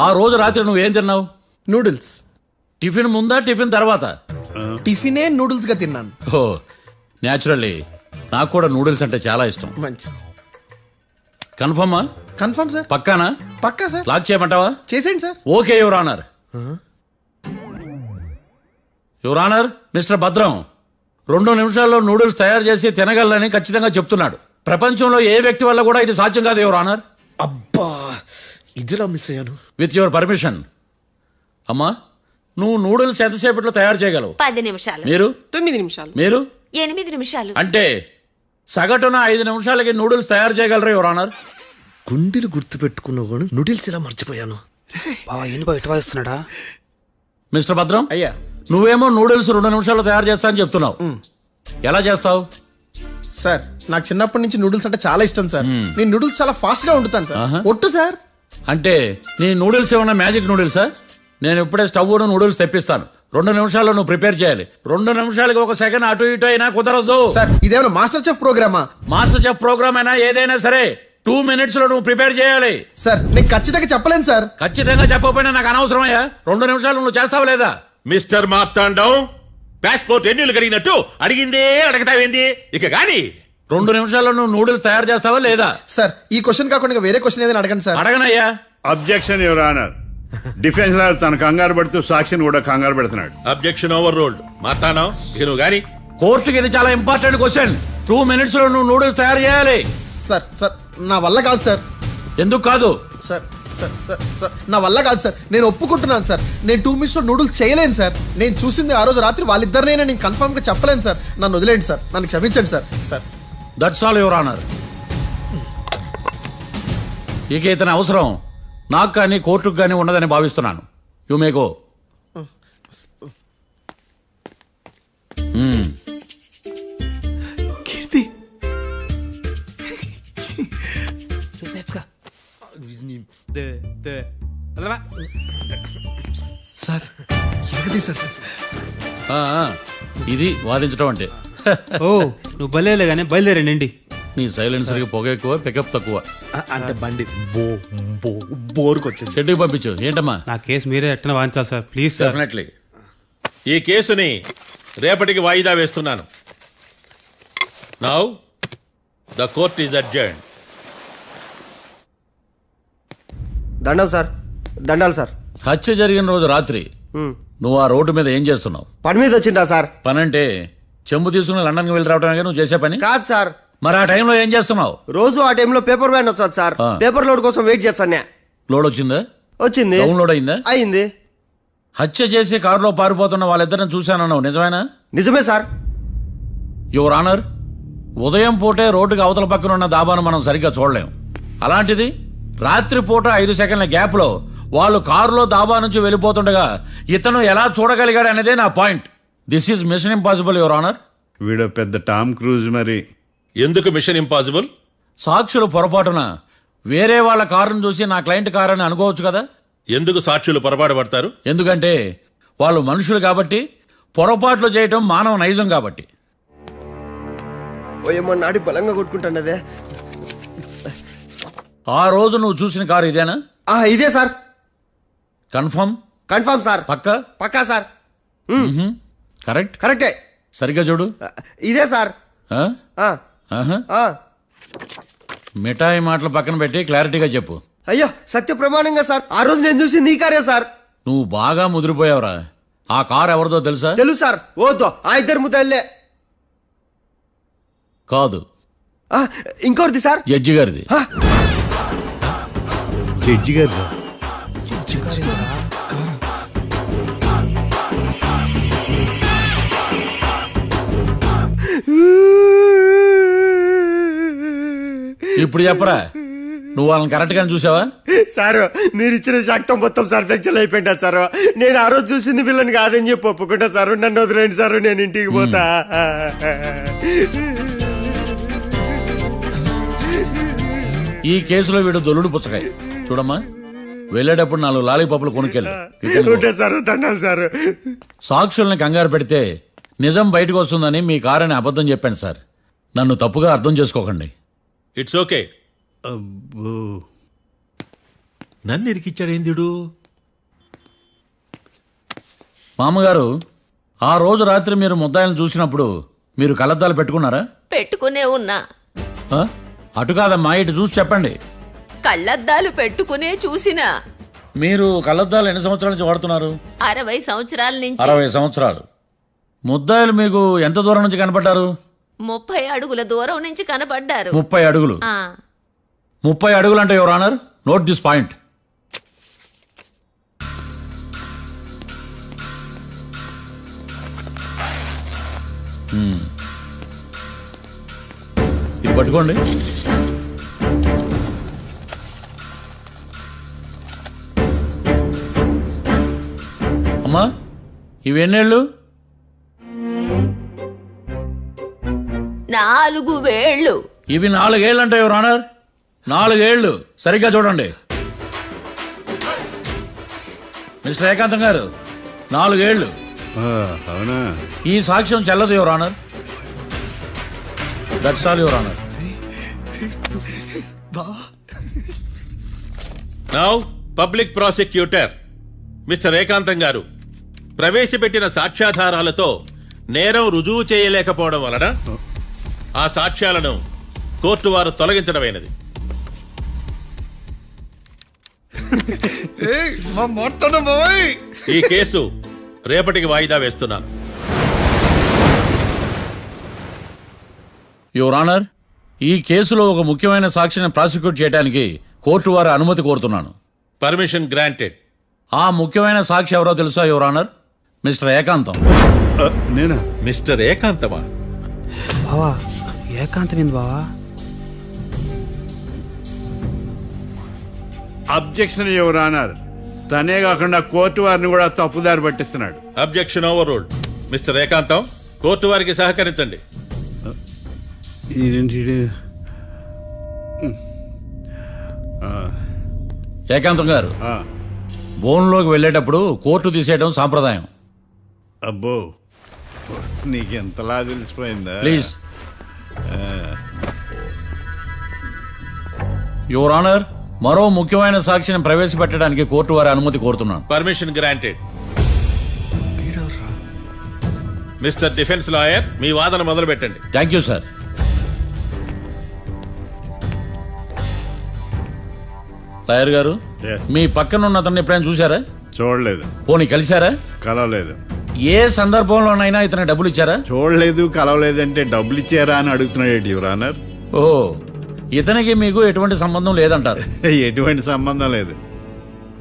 Speaker 10: ఆ రోజు రాత్రి నువ్వేం తిన్నావు?
Speaker 11: నూడిల్స్.
Speaker 10: టిఫిన్ ముందా టిఫిన్ తర్వాత?
Speaker 11: టిఫినే నూడిల్స్ గా తిన్నాను.
Speaker 10: ఓ న్యాచురల్లీ నాకు కూడా నూడిల్స్ అంటే చాలా ఇష్టం.
Speaker 11: మంచిది.
Speaker 10: కన్ఫర్మా?
Speaker 11: Confirm sir.
Speaker 10: పక్కానా?
Speaker 11: పక్కా సార్.
Speaker 10: లాక్ చేయమంటావా?
Speaker 11: చేసేయండి sir.
Speaker 10: Okay your honour. Your honour, mister Bhadram 2 నిమిషాల్లో నూడిల్స్ తయారు చేసి తినగలని ఖచ్చితంగా చెప్తున్నాడు. ప్రపంచంలో ఏ వ్యక్తి వల్ల కూడా ఇది సాధ్యం కాదు యువర్ ఆనర్.
Speaker 11: అబ్బా ఇదిలా మిస్ అయ్యాను.
Speaker 10: With your permission. అమ్మా, నువ్వు నూడిల్స్ ఎంతసేపట్లో తయారు చేయగలవు?
Speaker 1: 10 నిమిషాలు.
Speaker 10: మీరు?
Speaker 3: 9 నిమిషాలు.
Speaker 10: మీరు?
Speaker 1: 8 నిమిషాలు.
Speaker 10: అంటే సగటున 5 నిమిషాలకి నూడిల్స్ తయారు చేయగలరు యువర్ ఆనర్.
Speaker 11: గుండెలు గుర్తు పెట్టుకున్నావు కానీ నూడిల్స్ ఇలా మర్చిపోయాను.
Speaker 13: ఇటువస్తున్నాడా?
Speaker 10: మిస్టర్ భద్రం,
Speaker 11: అయ్యా
Speaker 10: నువ్వేమో నూడిల్స్ 2 నిమిషాల్లో తయారు చేస్తా అని చెప్తున్నావు. ఎలా చేస్తావు?
Speaker 11: సార్ నాకు చిన్నప్పటి నుంచి నూడిల్స్ అంటే చాలా ఇష్టం సార్. నేను నూడిల్స్ చాలా ఫాస్ట్ గా వండుతాను సార్. ఒట్టు సార్.
Speaker 10: అంటే నీ నూడిల్స్ ఏమన్నా మ్యాజిక్ నూడిల్సా? నేను ఇప్పుడే స్టవ్ నూడిల్స్ తెప్పిస్తాను. 2 నిమిషాల్లో నువ్వు ప్రిపేర్ చేయాలి. 2 నిమిషాలకి 1 సెకండ్ అటు ఇటు అయినా కుదరదు
Speaker 11: సార్. ఇదేమన్నా మాస్టర్ చెఫ్ ప్రోగ్రామా?
Speaker 10: మాస్టర్ చెఫ్ ప్రోగ్రామ్ అయినా ఏదైనా సరే 2 minutes లో నువ్వు ప్రిపేర్ చేయాలి.
Speaker 11: సార్ నేను ఖచ్చితంగా చెప్పలేను సార్.
Speaker 10: ఖచ్చితంగా చెప్పకపోయినా నాకు అనవసరమయ్యా. 2 నిమిషాలు నువ్వు చేస్తావా లేదా?
Speaker 7: మిస్టర్ మార్తాండం, పాస్పోర్ట్ ఎన్నిళ్ళు కడిగినట్టు అడిగిందే అడగతావేంది? ఇక గాని
Speaker 10: 2 నిమిషాల్లో నువ్వు నూడిల్స్ తయారు చేస్తావా లేదా?
Speaker 11: సార్ ఈ క్వశ్చన్ కాకుండా ఇంకా వేరే క్వశ్చన్ ఏదైనా అడగండి సార్.
Speaker 10: అడగనయ్యా.
Speaker 9: Objection your honour. Defence lawyer తన కంగారు పడుతూ సాక్షిని కూడా కంగారు పెడుతున్నాడు.
Speaker 7: Objection over ruled. మార్తాండం, ఇక నువ్వు గాని
Speaker 10: కోర్టుకి ఇది చాలా ఇంపార్టెంట్ క్వశ్చన్. 2 minutes లో నువ్వు నూడిల్స్ తయారు చేయాలి.
Speaker 11: సార్ సార్ నా వల్ల కాదు సార్.
Speaker 10: ఎందుకు కాదు?
Speaker 11: సార్ సార్ సార్ సార్ నా వల్ల కాదు సార్. నేను ఒప్పుకుంటున్నాను సార్. నేను 2 minutes లో నూడిల్స్ చేయలేను సార్. నేను చూసింది ఆ రోజు రాత్రి వాళ్ళిద్దరినైనా నేను కన్ఫర్మ్ గా చెప్పలేను సార్. నన్ను వదిలేండి సార్. నన్ను క్షమించండి sir. Sir
Speaker 10: that's all your honour. ఇక ఇతని అవసరం నాకు కానీ కోర్టుకు కానీ ఉండదని భావిస్తున్నాను. You may go.
Speaker 11: Keerthi sir ఎగది సార్.
Speaker 10: ఇది వాదించడం అంటే.
Speaker 13: ఓ నువ్వు బలేలే కానీ బయలుదేరండి.
Speaker 10: నీ సైలెన్సర్కి పొగ ఎక్కువ, పికప్ తక్కువ.
Speaker 11: అంటే బండి బోర్కి వచ్చింది.
Speaker 10: షెడ్యూల్ పంపించు. ఏంటమ్మా?
Speaker 13: నా కేసు మీరే ఎట్టన వాయించాలి సార్, ప్లీజ్ సార్.
Speaker 10: డెఫినెట్లీ.
Speaker 7: ఈ కేసుని రేపటికి వాయిదా వేస్తున్నాను. Now the court is adjourned.
Speaker 12: దండం సార్. దండాలి సార్.
Speaker 10: హత్య జరిగిన రోజు రాత్రి నువ్వు ఆ రోడ్డు మీద ఏం చేస్తున్నావు?
Speaker 12: పని మీద వచ్చిందా సార్?
Speaker 10: పని అంటే చెంబు తీసుకుని లండన్కి వెళ్ళి రావడానికి నువ్వు చేసే పని
Speaker 12: కాదు సార్.
Speaker 10: మరి ఆ టైంలో ఏం చేస్తున్నావు?
Speaker 12: రోజు ఆ టైంలో పేపర్ వ్యాన్ వచ్చాది సార్. పేపర్ లోడ్ కోసం వెయిట్ చేస్తాను.
Speaker 10: లోడ్ వచ్చిందా?
Speaker 12: వచ్చింది.
Speaker 10: డౌన్లోడ్ అయిందా?
Speaker 12: అయింది.
Speaker 10: హత్య చేసి కారులో పారిపోతున్న వాళ్ళిద్దరిని చూశానన్నావు, నిజమేనా?
Speaker 12: నిజమే సార్.
Speaker 10: యువర్ ఆనర్, ఉదయం పూటే రోడ్డుకి అవతల పక్కన ఉన్న దాబాను మనం సరిగ్గా చూడలేం. అలాంటిది రాత్రి పూట 5 సెకండ్ల గ్యాప్లో వాళ్ళు కారులో దాబా నుంచి వెళ్ళిపోతుండగా ఇతను ఎలా చూడగలిగాడు అనేదే నా point. This is mission impossible your honour.
Speaker 9: వీడు పెద్ద టామ్ క్రూజ్ మరి.
Speaker 7: ఎందుకు మిషన్ ఇంపాసిబుల్?
Speaker 10: సాక్షులు పొరపాటున వేరే వాళ్ళ కారును చూసి నా క్లయింట్ కారు అని అనుకోవచ్చు కదా.
Speaker 7: ఎందుకు సాక్షులు పొరపాటు పడతారు?
Speaker 10: ఎందుకంటే వాళ్ళు మనుషులు కాబట్టి, పొరపాట్లు చేయటం మానవ నైజం కాబట్టి.
Speaker 12: ఏమో నాడి బలంగా కొట్టుకుంటానదే.
Speaker 10: ఆ రోజు నువ్వు చూసిన కారు ఇదేనా?
Speaker 12: ఇదే సార్.
Speaker 10: కన్ఫర్మ్?
Speaker 12: Confirm sir.
Speaker 10: పక్కా?
Speaker 12: పక్కా సార్.
Speaker 10: కరెక్ట్?
Speaker 12: కరెక్టే.
Speaker 10: సరిగ్గా చూడు.
Speaker 12: ఇదే సార్.
Speaker 10: మిఠాయి మాటలు పక్కన పెట్టి క్లారిటీగా చెప్పు.
Speaker 12: అయ్యో సత్య ప్రమాణంగా సార్, ఆ రోజు నేను చూసి నీ కారే సార్.
Speaker 10: నువ్వు బాగా ముదిరిపోయావురా. ఆ కారు ఎవరిదో తెలుసా?
Speaker 12: తెలుసు సార్. ఓతో ఆ ఇద్దరు ముద్దల్లే.
Speaker 10: కాదు,
Speaker 12: ఇంకోటిది సార్.
Speaker 10: జడ్జి గారిది.
Speaker 9: జడ్జి గారు
Speaker 10: ఇప్పుడు చెప్పరా, నువ్వు వాళ్ళని కరెక్ట్ గానే చూసావా?
Speaker 12: సార్ మీరు ఇచ్చిన శాక్తం మొత్తం సార్ ఫ్లెక్చర్ అయిపోయింటా సార్. నేను ఆ రోజు చూసింది వీళ్ళని కాదని చెప్పి ఒప్పుకుంటా సార్. నన్ను వదిలేండి సార్, నేను ఇంటికి పోతా.
Speaker 10: ఈ కేసులో వీడు దొల్లుడు పుచ్చకాయ. చూడమ్మా, వెళ్ళేటప్పుడు 4 లాలీపాపులు కొనుక్కెళ్ళు.
Speaker 12: Sir దండాలి sir.
Speaker 10: సాక్షుల్ని కంగారు పెడితే నిజం బయటకు వస్తుందని మీ కారని అబద్ధం చెప్పాను సార్. నన్ను తప్పుగా అర్థం చేసుకోకండి.
Speaker 7: It's okay. నన్ను ఇరికిచ్చాడేందుడు?
Speaker 10: మామగారు, ఆ రోజు రాత్రి మీరు ముద్దాయిలను చూసినప్పుడు మీరు కళ్ళద్దాలు పెట్టుకున్నారా?
Speaker 6: పెట్టుకునే ఉన్నా.
Speaker 10: ఆ? అటు కాదమ్మా, ఇటు చూసి చెప్పండి.
Speaker 6: కళ్ళద్దాలు పెట్టుకునే చూసినా.
Speaker 10: మీరు కళ్ళద్దాలు ఎన్ని సంవత్సరాల నుంచి వాడుతున్నారు?
Speaker 6: 60 సంవత్సరాల నుంచి.
Speaker 10: 60 సంవత్సరాలు. ముద్దాయిలు మీకు ఎంత దూరం నుంచి కనపడ్డారు?
Speaker 6: 30 అడుగుల దూరం నుంచి కనపడ్డారు.
Speaker 10: 30 అడుగులు. 30 అడుగులు అంటే your honour, note this point. ఇది పట్టుకోండి. అమ్మా, ఇవి ఎన్నేళ్ళు?
Speaker 6: 4 వేళ్ళు.
Speaker 10: ఇవి 4 ఏళ్ళు అంటే యువర్ ఆనర్, 4 ఏళ్ళు. సరిగ్గా చూడండి మిస్టర్ ఏకాంతం గారు, 4 ఏళ్ళు.
Speaker 9: అవునా?
Speaker 10: ఈ సాక్ష్యం చెల్లదు your honour. That's all your honour.
Speaker 7: Now public prosecutor mister ఏకాంతం గారు ప్రవేశపెట్టిన సాక్ష్యాధారాలతో నేరం రుజువు చేయలేకపోవడం వలన ఆ సాక్ష్యాలను కోర్టు వారు తొలగించడమైనది. ఈ కేసు రేపటికి వాయిదా వేస్తున్నాను.
Speaker 10: యువర్ ఆనర్, ఈ కేసులో ఒక ముఖ్యమైన సాక్షిని ప్రాసిక్యూట్ చేయడానికి కోర్టు వారి అనుమతి కోరుతున్నాను.
Speaker 7: Permission granted.
Speaker 10: ఆ ముఖ్యమైన సాక్షి ఎవరో తెలుసా యువర్ ఆనర్? మిస్టర్ ఏకాంతం.
Speaker 9: నేనా?
Speaker 7: మిస్టర్ ఏకాంతమా?
Speaker 13: బావా ఏకాంతం ఏంది బావా?
Speaker 9: Objection your honour. తనే కాకుండా కోర్టు వారిని కూడా తప్పుదారి పట్టిస్తున్నాడు.
Speaker 7: Objection overruled. Mister Ekantham, court వారికి సహకరించండి.
Speaker 10: ఏకాంతం గారు, బోన్లోకి వెళ్ళేటప్పుడు కోర్టు తీసేయడం సాంప్రదాయం.
Speaker 9: అబ్బో, నీకెంతలా తెలిసిపోయిందా?
Speaker 10: ప్లీజ్. యువర్ ఆనర్, మరో ముఖ్యమైన సాక్షిని ప్రవేశపెట్టడానికి కోర్టు వారి అనుమతి కోరుతున్నాను.
Speaker 7: Permission granted. Mister defence lawyer, మీ వాదన మొదలు పెట్టండి.
Speaker 10: Thank you sir. లాయర్ గారు, మీ పక్కన ఉన్న అతన్ని ఎప్పుడైనా చూసారా?
Speaker 9: చూడలేదు.
Speaker 10: పోనీ కలిశారా?
Speaker 9: కలవలేదు.
Speaker 10: ఏ సందర్భంలోనైనా ఇతను డబ్బులు ఇచ్చారా?
Speaker 9: చూడలేదు, కలవలేదంటే డబ్బులు ఇచ్చారా అని అడుగుతున్నాడు యువర్ ఆనర్.
Speaker 10: ఓ, ఇతనికి మీకు ఎటువంటి సంబంధం లేదంటారు?
Speaker 9: ఎటువంటి సంబంధం లేదు.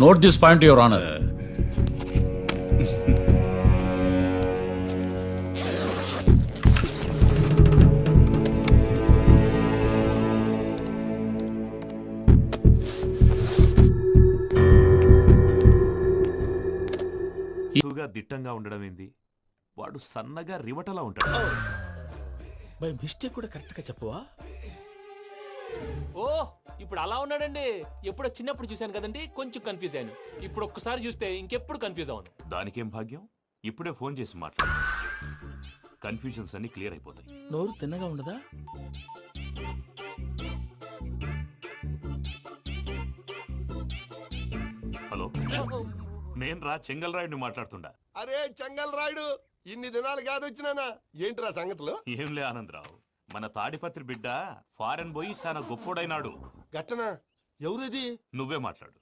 Speaker 10: Note this point your honour.
Speaker 5: దిట్టంగా ఉండడం ఏంది? వాడు సన్నగా రివటలా ఉంటాడు. బై మిస్టేక్ కూడా కరెక్ట్ గా చెప్పవా?
Speaker 14: ఓ, ఇప్పుడు అలా ఉన్నాడండి. ఎప్పుడో చిన్నప్పుడు చూశాను కదండి, కొంచెం కన్ఫ్యూజ్ అయ్యాను. ఇప్పుడు ఒక్కసారి చూస్తే ఇంకెప్పుడు కన్ఫ్యూజ్ అవును.
Speaker 5: దానికేం భాగ్యం, ఇప్పుడే ఫోన్ చేసి మాట్లాడు. కన్ఫ్యూజన్స్ అన్ని క్లియర్ అయిపోతాయి.
Speaker 14: నోరు తిన్నగా ఉండదా?
Speaker 5: హలో, నేను రా చెంగల్ రాయుడిని మాట్లాడుతుండా.
Speaker 4: అరే చెంగల్ రాయుడు, ఇన్ని దినాలు కాదు వచ్చినానా? ఏంట్రా సంగతులు?
Speaker 5: ఏంలే ఆనందరావు, మన తాడిపత్రి బిడ్డ ఫారెన్ పోయి చాలా గొప్పోడైనాడు.
Speaker 4: గట్టనా? ఎవరిది?
Speaker 5: నువ్వే మాట్లాడు.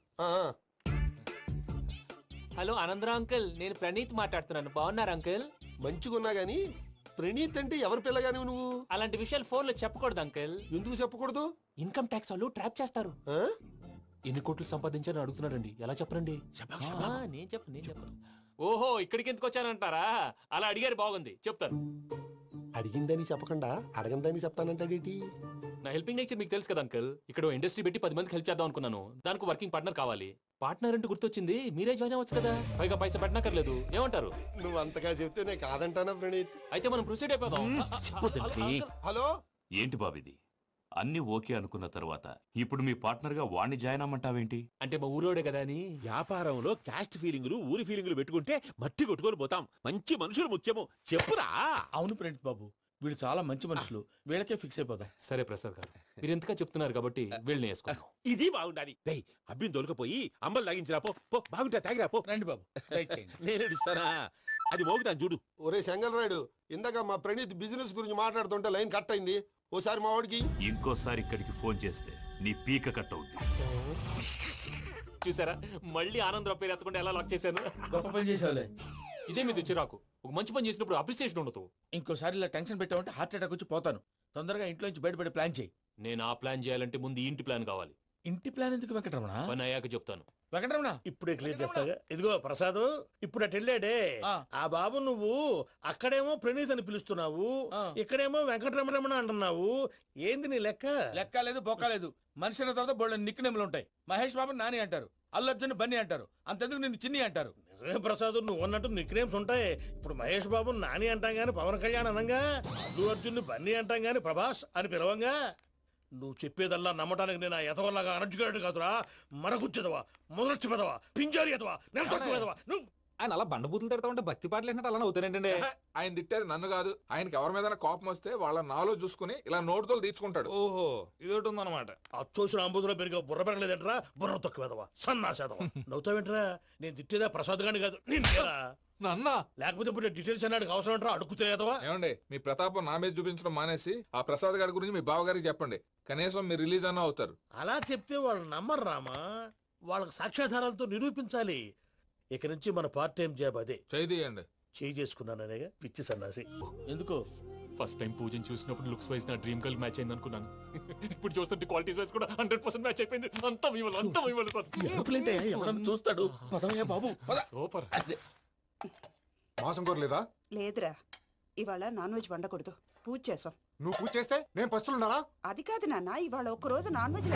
Speaker 14: హలో ఆనందరావు అంకుల్, నేను ప్రణీత్ మాట్లాడుతున్నాను. బాగున్నారు అంకుల్?
Speaker 4: మంచిగున్నా గాని ప్రణీత్ అంటే ఎవరి పిల్లగాని నువ్వు?
Speaker 14: అలాంటి విషయాలు ఫోన్ లో చెప్పకూడదు అంకుల్.
Speaker 4: ఎందుకు చెప్పకూడదు?
Speaker 14: ఇన్కమ్ ట్యాక్స్ వాళ్ళు ట్రాప్ చేస్తారు. ఎన్ని కోట్లు సంపాదించాలని అడుగుతున్నారండి. ఎలా చెప్పరండి? నేను చెప్పను. ఓహో, ఇక్కడికి ఎందుకు వచ్చానంటారా? అలా అడిగారు, బాగుంది, చెప్తాను.
Speaker 4: అడిగిందని చెప్పకుండా అడగందని చెప్తానంటాడేటి?
Speaker 14: నా హెల్పింగ్ నేచర్ మీకు తెలుసు కదా అంకుల్. ఇక్కడ ఇండస్ట్రీ పెట్టి 10 మందికి హెల్ప్ చేద్దాం అనుకున్నాను. దానికి వర్కింగ్ పార్ట్నర్ కావాలి. పార్ట్నర్ అంటే గుర్తొచ్చింది, మీరే జాయిన్ అవ్వచ్చు కదా. పైగా పైసా పెట్టనక్కర్లేదు. ఏమంటారు?
Speaker 4: నువ్వు అంతగా చెప్తే నేను కాదంటానా ప్రణీత్?
Speaker 14: అయితే మనం ప్రొసీడ్ అయిపోదాం.
Speaker 4: హలో,
Speaker 5: ఏంటి బాబిది? అన్ని ఓకే అనుకున్న తర్వాత ఇప్పుడు మీ పార్ట్నర్ గా వాణ్ణి జాయిన్ అమ్మంటావేంటి?
Speaker 14: అంటే మా ఊరోడే కదా అని.
Speaker 7: వ్యాపారంలో క్యాస్ట్ ఫీలింగులు, ఊరి ఫీలింగులు పెట్టుకుంటే మట్టి కొట్టుకొని పోతాం. మంచి మనుషులు ముఖ్యము. చెప్పురా.
Speaker 12: అవును ప్రణీత్ బాబు, వీళ్ళు చాలా మంచి మనుషులు. వీళ్ళకే ఫిక్స్ అయిపోదాం.
Speaker 14: సరే ప్రసాద్ గారు, మీరు ఎంతగా చెప్తున్నారు కాబట్టి వీళ్ళని వేసుకుందాం.
Speaker 7: ఇది బాగుండాలి. అబ్బిని దొలకపోయి అమ్మలు లాగించిరా. పో బాగుంటా, తాగిరా పో.
Speaker 12: రండి బాబు,
Speaker 7: నేను ఇస్తానా? అది మోగుతాను చూడు.
Speaker 4: ఒరే చెంగల్ రాయుడు, ఇందాక మా ప్రణీత్ బిజినెస్ గురించి మాట్లాడుతుంటే లైన్ కట్ అయింది. ఓసారి మా వాడికి
Speaker 14: ఇంకోసారి ఇక్కడికి ఫోన్ చేస్తే నీ పీక కట్ అవుద్ది. చూసారా, మళ్ళీ ఆనందరావు పేరు ఎత్తకుండా ఎలా లాక్ చేశాను.
Speaker 12: గొప్ప పని చేసావులే.
Speaker 14: ఇదే మీద చిరాకు. ఒక మంచి పని చేసినప్పుడు అప్రిసియేషన్ ఉండదు.
Speaker 12: ఇంకోసారి ఇలా టెన్షన్ పెట్టామంటే హార్ట్ అటాక్ వచ్చి పోతాను. తొందరగా ఇంట్లో నుంచి బయటపడే ప్లాన్ చేయి.
Speaker 14: నేను ఆ ప్లాన్ చేయాలంటే ముందు ఈ ఇంటి ప్లాన్ కావాలి.
Speaker 12: ఇంటి ప్లాన్ ఎందుకు వెంకటరమణ?
Speaker 14: పని అయ్యాక చెప్తాను.
Speaker 12: వెంకటరమణ
Speaker 7: ఇప్పుడే క్లియర్ చేస్తాగా. ఇదిగో ప్రసాద్, ఇప్పుడు అటు వెళ్ళాడే ఆ బాబు, నువ్వు అక్కడేమో ప్రణీత్ అని పిలుస్తున్నావు, ఇక్కడేమో వెంకటరమణ అంటున్నావు. ఏంది నీ లెక్క?
Speaker 12: లెక్క లేదు బొక్క లేదు. మనిషి అన్న తర్వాత బోళ్ళ నిక్నెములు ఉంటాయి. మహేష్ బాబు నాని అంటారు, అల్లు అర్జున్ బన్నీ అంటారు, అంతెందుకు నిన్ను చిన్ని అంటారు.
Speaker 7: నిజమే ప్రసాద్, నువ్వు అన్నట్టు నిక్ నేమ్స్ ఉంటాయి. ఇప్పుడు మహేష్ బాబు నాని అంటాం గాని పవన్ కళ్యాణ్ అనంగా, అల్లు అర్జున్ బన్నీ అంటాం గాని ప్రభాస్ అని పిలవంగా. నువ్వు చెప్పేదల్లా నమ్మటానికి నేను ఆ ఎతవల్లాగా అనర్జుకేటెడ్ కాదురా. మరగుచ్చదవా, మొదలచ్చి పెదవా, పింజారి ఎదవా, నెలసొక్కుదవా నువ్వు.
Speaker 4: ఆయన అలా బండబూతులు తిడతా ఉంటే భక్తి పాటలు ఏంటంటే అలా అవుతానంటే. ఆయన తిట్టేది నన్ను కాదు, ఆయనకి ఎవరి మీద కోపం వస్తే వాళ్ళ నాలో చూసుకుని ఇలా నోటుతో తీర్చుకుంటాడు. ఓహో, ఇదొకటి ఉందన్నమాట.
Speaker 7: అచ్చోసిన అంబుధులో పెరిగే బుర్ర పెరగలేదంటరా, బుర్ర తొక్కువేదవా, సన్నాసేదవా. నవ్వుతావేంట్రా? నేను తిట్టేదా ప్రసాద్ గాని కాదు, నిన్నేరా.
Speaker 4: నన్నా
Speaker 7: లేకపోతే ఇప్పుడు డీటెయిల్స్ అన్నాడు అవసరం అంటారా? అడుగుతాయేదవా.
Speaker 4: ఏమండి, మీ ప్రతాపం నా మీద చూపించడం మానేసి ఆ ప్రసాద్ గారి గురించి మీ బావగారికి చెప్పండి. కనీసం మీరు రిలీజ్ అన్న అవుతారు.
Speaker 7: అలా చెప్తే వాళ్ళు నమ్మరు రామా. వాళ్ళకి సాక్ష్యాధారాలతో నిరూపించాలి. ఇక నుంచి మన పార్ట్ టైం జాబ్ అదే.
Speaker 4: చేయండి.
Speaker 7: చేయి చేసుకున్నాననేగా పిచ్చి సన్నాసి. ఎందుకో
Speaker 14: ఫస్ట్ టైం పూజను చూసినప్పుడు లుక్స్ వైజ్ నా డ్రీమ్ గర్ల్ మ్యాచ్ అయింది అనుకున్నాను. ఇప్పుడు చూస్తుంటే క్వాలిటీస్ వైజ్ కూడా 100% మ్యాచ్ అయిపోయింది. అంతా ఇవ్వాలి సార్.
Speaker 7: ఎవడన్నా చూస్తాడు. పదవయ్యా బాబు, పద.
Speaker 14: సూపర్.
Speaker 2: మాసం కోరలేదా?
Speaker 15: లేదురా, ఇవాళ నాన్ వెజ్ వండకూడదు. పూజ చేసాం.
Speaker 2: నువ్వు పూజ చేస్తే నేను పస్తులున్నారా?
Speaker 15: అది కాదు నాన్న, ఇవాళ ఒక్క రోజు నాన్ వెజ్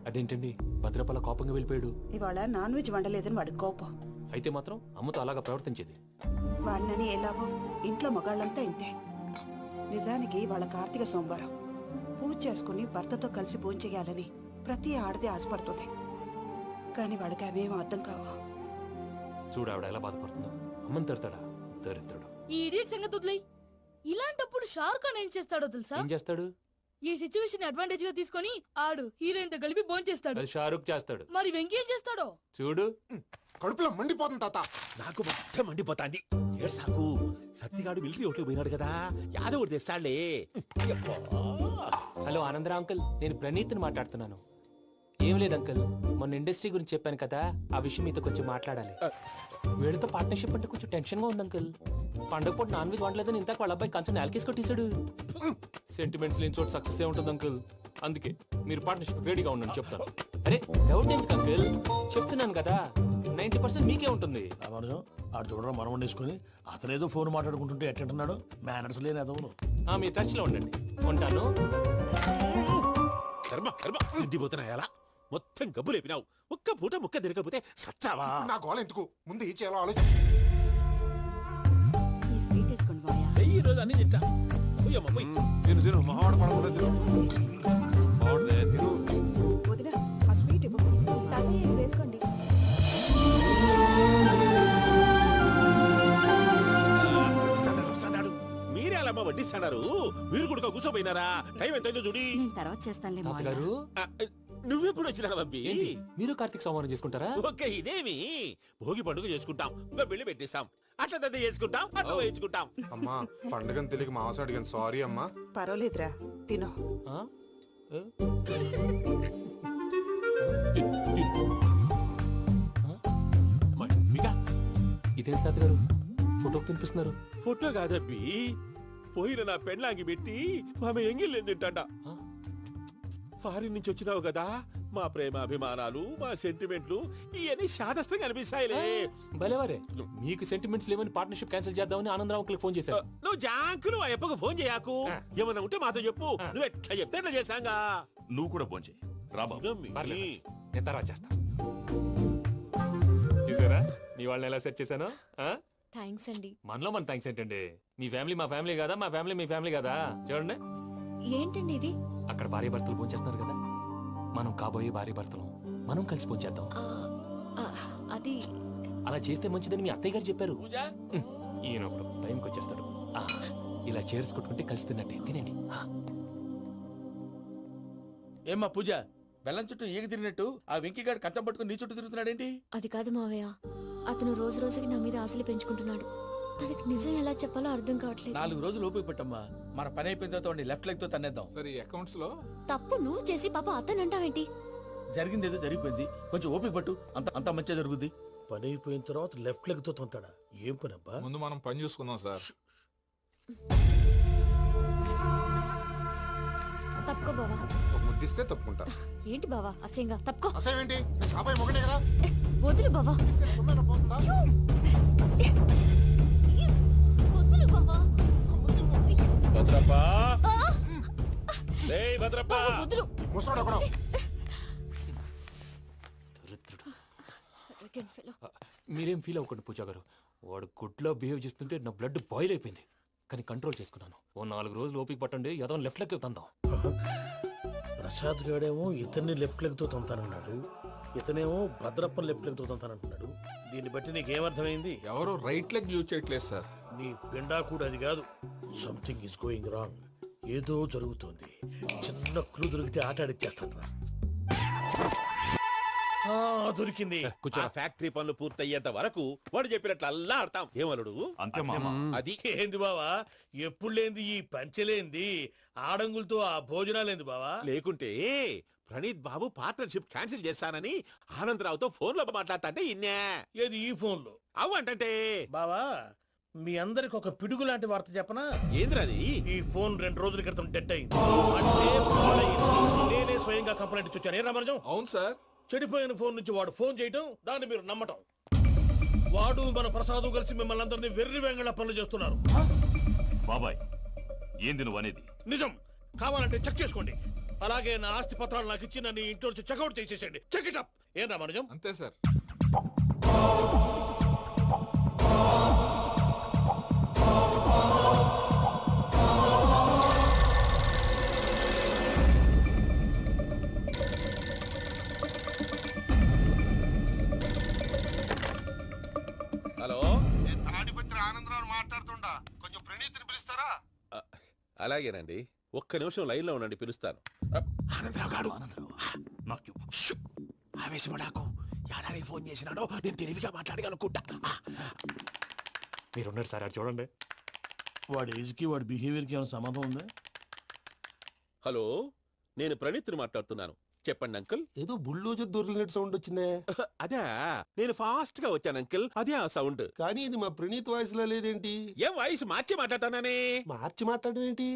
Speaker 14: అదేంటండి, భద్రపల కోపంగా వెళ్ళిపోయాడు.
Speaker 15: ఇవాళ నాన్ వెజ్ వండలేదని వాడి కోపం.
Speaker 14: అయితే మాత్రం అమ్మతో అలాగా ప్రవర్తించేది.
Speaker 15: వాడినని ఎలాగో ఇంట్లో మగాళ్ళంతా ఇంతే. నిజానికి వాళ్ళ కార్తీక సోమవారం పూజ చేసుకుని భర్తతో కలిసి పూజ చేయాలని ప్రతి ఆడది ఆశపడుతుంది. కానీ వాళ్ళకి అవేం అర్థం కావు.
Speaker 14: చూడు ఆవిడ ఎలా బాధపడుతుందో. అమ్మని తిడతాడా? దరిద్రుడు.
Speaker 16: ఈ ఇడియట్ సంగతి వదిలేయ్. ఇలాంటప్పుడు షారుఖ్ ఖాన్ ఏం చేస్తాడో తెలుసా?
Speaker 14: ఏం చేస్తాడు?
Speaker 16: ఈ సిచ్యువేషన్ అడ్వాంటేజ్ గా తీసుకొని ఆడు హీరోయిన్ తో కలిపి బోన్ చేస్తాడు.
Speaker 14: అది షారుఖ్ చేస్తాడు.
Speaker 16: మరి వెంకీ ఏం చేస్తాడో
Speaker 14: చూడు.
Speaker 2: కడుపులో మండిపోతుంది తాత.
Speaker 7: నాకు మొత్తం మండిపోతాంది. ఏడ్సాకు. సత్తిగాడు మిలిటరీ ఓట్లు పోయినాడు కదా, యాదవ్ తెస్తాడులే.
Speaker 14: హలో ఆనందరా అంకుల్, నేను ప్రణీత్ని మాట్లాడుతున్నాను. ఏం లేదు అంకుల్, మొన్న ఇండస్ట్రీ గురించి చెప్పాను కదా, ఆ విషయం మీతో కొంచెం మాట్లాడాలి. వీడితో పార్ట్నర్షిప్ అంటే కొంచెం టెన్షన్ గా ఉంది అంకుల్. పండుగ పూట నాన్ వెజ్ వండలేదని ఇంతకు వాళ్ళ అబ్బాయి కంచెం నేలకేసి కొట్టేశాడు. సెంటిమెంట్స్ లేని చోట సక్సెస్ ఏ ఉంటుంది అంకుల్. అందుకే మీరు పార్ట్నర్షిప్ రెడీగా ఉండండి, చెప్తాను. అరే డౌట్ ఎందుకు అంకుల్, చెప్తున్నాను కదా, 90% మీకే ఉంటుంది.
Speaker 7: ఆడు చూడడం మనం వండేసుకుని అతనేదో ఫోన్ మాట్లాడుకుంటుంటే ఎట్టంటున్నాడు. మేనర్స్ లేని అదవును.
Speaker 14: మీ టచ్ లో ఉండండి. ఉంటాను.
Speaker 7: కర్మ కర్మ, తిండిపోతున్నా ఎలా మొత్తం గబ్బు లేపినావు. ఒక్క పూట ముక్క తిరగకపోతే సచ్చావా?
Speaker 2: నా గోల ఎందుకు, ముందు ఈ చేయాలో ఆలోచించు.
Speaker 16: ఈ స్వీట్ వేసుకోండి మాయా.
Speaker 7: ఈ రోజు అన్ని తింటా.
Speaker 15: వదిన, ఆ స్వీట్ ఇవ్వు.
Speaker 16: వేసుకోండి.
Speaker 7: మీరే అలా వడ్డిస్తాడారు. మీరు కూడా కూర్చోపోయినారా? టైం ఎంతైందో చూడి.
Speaker 16: నేను తర్వాత చేస్తానులే మాయా.
Speaker 14: గారు,
Speaker 7: నువ్వెప్పుడు వచ్చినా బంపి?
Speaker 14: మీరు కార్తీక్ సంహారం చేసుకుంటారా?
Speaker 7: ఓకే, ఇదేమి భోగి పండుగ చేసుకుంటాం, ఇంకా పెళ్లి పెట్టేస్తాం, అట్లా దద్ద చేసుకుంటాం, అట్లా వేయించుకుంటాం.
Speaker 2: అమ్మా పండుగని తెలియక మాంసం అడిగాను, సారీ అమ్మా.
Speaker 15: పర్వాలేదురా, తినో.
Speaker 14: ఇదేం తాతగారు ఫోటోకి తినిపిస్తున్నారు?
Speaker 7: ఫోటో కాదబ్బి, పోయిన నా పెళ్ళాంగి పెట్టి ఆమె ఎంగిల్లేం తింటాడ. ఫారిన్ నుంచి వచ్చినావు కదా, మా ప్రేమ అభిమానాలు, మా సెంటిమెంట్లు ఇవన్నీ శాదస్తంగా అనిపిస్తాయిలే.
Speaker 14: భలేవారే, మీకు సెంటిమెంట్స్ లేవని పార్ట్నర్షిప్ క్యాన్సిల్ చేద్దామని ఆనందరావు అంకుల్ ఫోన్ చేశారు.
Speaker 7: నువ్వు జాంకులు ఆ అప్పకు ఫోన్ చేయకు. ఏమన్నా ఉంటే మాతో చెప్పు. నువ్వు ఎట్లా చెప్తే ఎట్లా చేశాంగా.
Speaker 14: నువ్వు కూడా ఫోన్ చేయి. నేను తర్వాత చేస్తా. చూసారా మీ వాళ్ళని ఎలా సెట్ చేశాను?
Speaker 16: థ్యాంక్స్ అండి.
Speaker 14: మనలో మన థ్యాంక్స్ ఏంటండి, మీ ఫ్యామిలీ మా ఫ్యామిలీ కదా, మా ఫ్యామిలీ మీ ఫ్యామిలీ కదా. చూడండి,
Speaker 16: ఏంటండి ఇది?
Speaker 14: అక్కడ భార్య భర్తలు ఫోన్ చేస్తున్నారు కదా, మనం కాబోయే భార్య భర్తలు మనం కలిసి ఫోన్ చేద్దాం.
Speaker 16: అది
Speaker 14: అలా చేస్తే మంచిదని మీ అత్తయ్య గారు చెప్పారు. ఈయన ఒకడు టైంకి వచ్చేస్తాడు. ఇలా చేర్స్ కొట్టుకుంటే కలిసి తిన్నట్టే. తినండి.
Speaker 12: ఏమ్మా పూజ,
Speaker 17: బెల్లం చుట్టూ ఈగ తిరిగినట్టు ఆ వెంకీగాడు కంచం పట్టుకుని నీ చుట్టూ తిరుగుతున్నాడేంటి?
Speaker 16: అది కాదు మావయ్య, అతను రోజు రోజుకి నా మీద ఆశలు పెంచుకుంటున్నాడు. తనకి నిజం ఎలా చెప్పాలో అర్థం కావట్లేదు.
Speaker 17: 4 రోజులు ఓపిక పట్టమ్మా, మన పని అయిపోయిన తర్వాత లెఫ్ట్ లెగ్ తో తన్నేద్దాం.
Speaker 4: సరే అకౌంట్స్ లో
Speaker 16: తప్పు నువ్వు చేసి పాప అతను అంటావేంటి?
Speaker 17: జరిగింది ఏదో జరిగిపోయింది, కొంచెం ఓపిక పట్టు, అంత మంచిగా జరుగుద్ది. పని అయిపోయిన తర్వాత లెఫ్ట్ లెగ్ తో తొంతాడా? ఏం పని అబ్బా?
Speaker 4: ముందు మనం పని చూసుకుందాం సార్.
Speaker 16: తప్పుకో బావా.
Speaker 2: ఒక ముద్దిస్తే తప్పుకుంటా.
Speaker 16: ఏంటి బావా అసహ్యంగా? తప్పుకో.
Speaker 2: అసేమేంటి? అబ్బాయి మొగనే కదా.
Speaker 16: వదులు బావా. వదులు బావా.
Speaker 17: భద్రప్పా, రేయ్ భద్రప్పా.
Speaker 16: వదులు.
Speaker 2: ముసలోడు ఒకడు.
Speaker 14: మీరేం ఫీల్ అవ్వకండి పూజా గారు. వాడు గుడ్లో బిహేవ్ చేస్తుంటే నా బ్లడ్ బాయిల్ అయిపోయింది, కానీ కంట్రోల్ చేసుకున్నాను. ఓ 4 రోజులు ఓపిక పట్టండి, ఏదో లెఫ్ట్ లెగ్ తందాం.
Speaker 7: ప్రసాద్ గాడేమో ఇతన్ని లెఫ్ట్ లెగ్ తో తొంతానన్నాడు, ఇతనేమో భద్రప్పని లెఫ్ట్ లెగ్ తో తొంతానంటున్నాడు. దీన్ని బట్టి నీకేమర్థమైంది?
Speaker 4: ఎవరు రైట్ లెగ్ యూజ్ చేయట్లేదు సార్.
Speaker 7: నీ పిండా కూడా అది కాదు. Something is going wrong. ఏదో జరుగుతోంది. చిన్న క్లూ దొరికితే ఆట ఆడిచ్చేస్తాను రా. దొరికింది.
Speaker 17: ఆ ఫ్యాక్టరీ పనులు పూర్తయ్యేంత వరకు వాడు చెప్పినట్లు అల్లా ఆడతాం. ఏమలుడు?
Speaker 7: అంతే మామ.
Speaker 17: అది
Speaker 7: ఏంది బావా, ఎప్పుడు లేంది ఈ పంచలేంది, ఆడంగులతో ఆ భోజనాలేంది బావా?
Speaker 17: లేకుంటే ప్రణీత్ బాబు పార్ట్నర్షిప్ క్యాన్సిల్ చేస్తానని ఆనందరావుతో ఫోన్ లో మాట్లాడతాంటే ఇన్నే.
Speaker 7: ఏది ఈ ఫోన్ లో?
Speaker 17: అవ్వంటే
Speaker 7: బావా, మీ అందరికి ఒక పిడుగు లాంటి వార్త చెప్పనా?
Speaker 17: ఏంద్రది?
Speaker 7: ఈ ఫోన్ 2 రోజుల క్రితం డెడ్ అయింది. అంటే పాడైంది. నేనే స్వయంగా కంప్లైంట్ ఇచ్చి వచ్చాను. ఏ రామరాజం?
Speaker 4: అవును సార్.
Speaker 7: చెడిపోయిన ఫోన్ నుంచి వాడు ఫోన్ చేయటం, దాన్ని మీరు నమ్మటం. వాడు మన ప్రసాదు కలిసి మిమ్మల్ని అందరినీ వెర్రి వెంగళ పనులు చేస్తున్నారు.
Speaker 18: బాబాయ్, ఏంది నువ్వు అనేది?
Speaker 7: నిజం. కావాలంటే చెక్ చేసుకోండి. అలాగే నా ఆస్తి పత్రాలు నాకు ఇచ్చి నన్ను ఇంట్లో నుంచి చెక్అౌట్ చేసేసండి. Check it up. ఏం రామరాజం?
Speaker 4: అంతే సార్.
Speaker 17: హలో,
Speaker 2: తాడిపత్రి ఆనందరావు మాట్లాడుతుండా. కొంచెం ప్రణీతిని పిలుస్తారా?
Speaker 17: అలాగేనండి. ఒక్క నిమిషం లైన్ లో ఉండండి, పిలుస్తాను.
Speaker 18: ఆనందరావు గాడు నాకు ఆవేశపడాకు. యాదానికి ఫోన్ చేసినాడో నేను తెలివిగా మాట్లాడగలనుకుంటా.
Speaker 14: మీరున్నారు సార్, అది చూడండి.
Speaker 7: వాడి ఏజ్కి వాడి బిహేవియర్కి ఏమైనా సంబంధం ఉందా?
Speaker 17: హలో, నేను ప్రణీత్ని మాట్లాడుతున్నాను. చెప్పండి అంకుల్.
Speaker 18: ఏదో బుల్డోజర్ దొరికినట్టు సౌండ్ వచ్చిందే.
Speaker 17: అదే, నేను ఫాస్ట్ గా వచ్చాను అంకుల్. అదే ఆ సౌండ్.
Speaker 18: కానీ ఇది మా ప్రణీత్ వాయిస్ లో లేదేంటి?
Speaker 17: ఏ వాయిస్ మార్చి మాట్లాడతాననే?
Speaker 18: మార్చి మాట్లాడడం ఏంటి?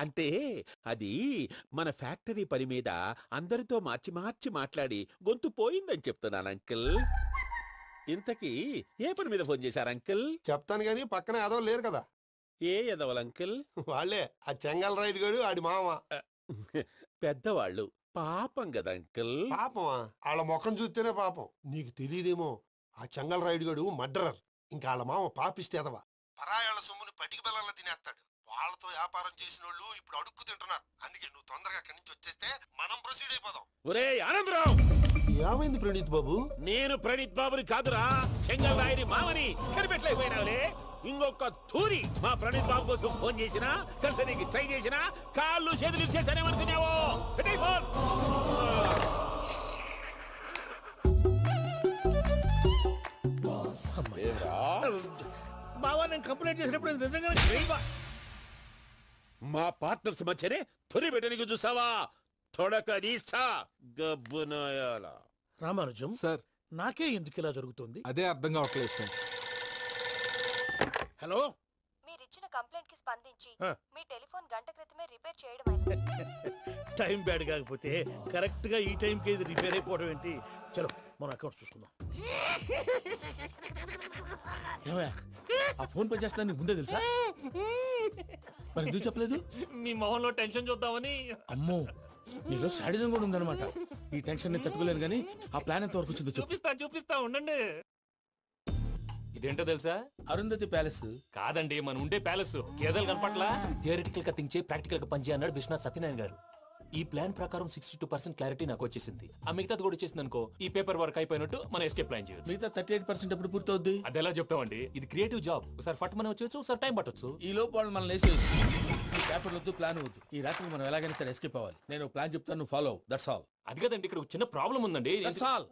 Speaker 17: అంటే అది మన ఫ్యాక్టరీ పని మీద అందరితో మార్చి మార్చి మాట్లాడి గొంతు పోయిందని చెప్తున్నాను అంకుల్. ఇంతకీ ఏ పని మీద ఫోన్ చేశారు అంకుల్?
Speaker 18: చెప్తాను గానీ పక్కన ఏదో లేరు కదా.
Speaker 17: ఏ ఎదవలు అంకుల్?
Speaker 18: వాళ్ళే ఆ చెంగల్ రైడ్ గడు ఆడి మామ.
Speaker 17: పెద్దవాళ్ళు, పాపం కదా అంకుల్.
Speaker 18: పాపమా? వాళ్ళ ముఖం చూస్తేనే పాపం. నీకు తెలియదేమో, ఆ చెంగల్ రైడ్ గడు మర్డరర్. ఇంకా వాళ్ళ మామ పాపిస్తే ఎదవా. పరాయాళ్ళ సొమ్ముని పటికి బెల్లంలో తినేస్తాడు. వాళ్ళతో వ్యాపారం చేసిన వాళ్ళు ఇప్పుడు అడుక్కు తింటున్నారు. అందుకే నువ్వు తొందరగా అక్కడి నుంచి వచ్చేస్తే మనం ప్రొసీడ్ అయిపోదాం.
Speaker 17: ఒరే ఆనందరావు!
Speaker 18: ఏమైంది ప్రణీత్ బాబు?
Speaker 17: నేను ప్రణీత్ బాబుని కాదురా, చెంగల్ రాయని మామని. కనిపెట్టలేకపోయినావులే. ఇంకొక తూరి మా ప్రణీత్ బాబు కోసం ఫోన్ చేసినా, కలిసి నీకు ట్రై చేసినా కాళ్ళు చేతులు ఇచ్చేసానేమనుకున్నావు. ఫోన్.
Speaker 7: బావా, నేను కంప్లైంట్ చేసినప్పుడు ఇది నిజంగా
Speaker 17: మా పార్ట్నర్స్ మధ్యనే తొలి పెట్టడానికి చూసావా? తొడక నీస్తా గబ్బునాయాల.
Speaker 7: రామానుజం
Speaker 4: సార్,
Speaker 7: నాకే ఎందుకు ఇలా జరుగుతుంది?
Speaker 4: అదే అర్థం కావట్లేదు సార్.
Speaker 7: హలో,
Speaker 16: మీరిచ్చిన కంప్లైంట్ కి స్పందించి
Speaker 7: ఆ.
Speaker 16: మీ టెలిఫోన్ గంట క్రితమే రిపేర్ చేయడం.
Speaker 7: టైం బ్యాడ్ కాకపోతే కరెక్ట్ గా ఈ టైం కి ఇది రిపేర్ అయిపోవడం ఏంటి? చలో మన అకౌంట్ చూసుకుందాం.
Speaker 17: ఏమయ్యా, ఆ ఫోన్ పని చేస్తా నీకు ముందే తెలుసా? మరి ఎందుకు చెప్పలేదు?
Speaker 14: మీ మొహంలో టెన్షన్ చూద్దామని.
Speaker 17: అమ్మో, నీలో శాడిజం కూడా ఉందన్నమాట. ఈ టెన్షన్ నేను తట్టుకోలేను కానీ ఆ ప్లాన్ ఎంత వరకు వచ్చిందో చెప్పు.
Speaker 14: చూపిస్తా ఉండండి. ఇదేంటో తెలుసా?
Speaker 17: అరుంధతి ప్యాలెస్
Speaker 14: కాదండి, మన ఉండే ప్యాలెస్. గేదెలు కనపట్లా? థియరిటికల్ గా థింక్ చేయి, ప్రాక్టికల్ గా పనిచేయ అన్నాడు విశ్వనాథ్ సత్యనారాయణ గారు. ఈ ప్లాన్ ప్రకారం 62% క్లారిటీ నాకు వచ్చేసింది. ఆ మిగతాది కూడా వచ్చేసింది అనుకో, ఈ పేపర్ వర్క్ అయిపోయినట్టు మనం ఎస్కేప్ ప్లాన్ చేయొచ్చు.
Speaker 17: మిగతా 38% ఎప్పుడు పూర్తవుద్ది?
Speaker 14: అది ఎలా చెప్తామండి, ఇది క్రియేటివ్ జాబ్. ఒకసారి ఫట్ మనం వచ్చేయచ్చు, ఒకసారి టైం పట్టొచ్చు.
Speaker 17: ఈ లోపు వాళ్ళు మనం లేసేయచ్చు. ఈ పేపర్ వద్దు, ప్లాన్ వద్దు. ఈ రాత్రి మనం ఎలాగైనా సరే ఎస్కేప్ అవ్వాలి. నేను ప్లాన్ చెప్తాను, నువ్వు ఫాలో. That's all.
Speaker 14: అది కదండి, ఇక్కడ ఒక చిన్న ప్రాబ్లం ఉందండి.
Speaker 17: That's all.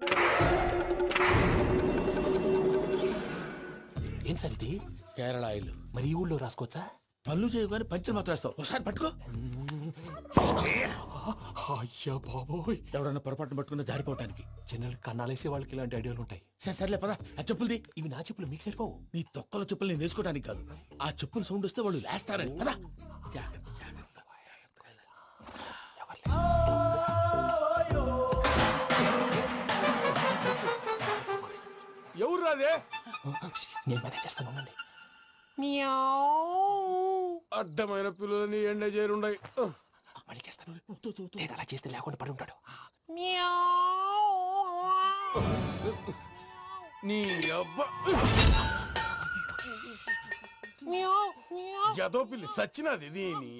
Speaker 14: ఏం సార్ ఇది?
Speaker 17: కేరళ ఆయిల్.
Speaker 14: మరి ఈ ఊళ్ళో రాసుకోవచ్చా?
Speaker 17: పళ్ళు చేయగానే పంచర్ మాత్రం వేస్తావు. ఒకసారి పట్టుకో.
Speaker 14: అయ్యా బాబోయ్,
Speaker 17: ఎవడన్నా పొరపాటున పట్టుకున్న జారిపోవటానికి.
Speaker 14: జనరల్ కన్నాలేసే వాళ్ళకి ఇలాంటి ఐడియాలు ఉంటాయి.
Speaker 17: సర్లే పదా, ఆ చెప్పులది.
Speaker 14: ఇవి నా చెప్పులు మీకు సరిపోవు.
Speaker 17: నీ తొక్కల చెప్పులు నేను వేసుకోవడానికి కాదు, ఆ చెప్పులు సౌండ్ వస్తే వాళ్ళు లేస్తారని. పదా.
Speaker 18: ఎవరు రాదే?
Speaker 14: నేను మేనేజ్ చేస్తాను, ఉండండి.
Speaker 18: అడ్డమైన పిల్లలని ఎండ చేరుండయి.
Speaker 14: మళ్ళీ చేస్తాను. లేదు, అలా చేస్తే లేకుండా పడి ఉంటాడు.
Speaker 18: నీ అబ్బా ఎదో పిల్లి సచ్చినది దీని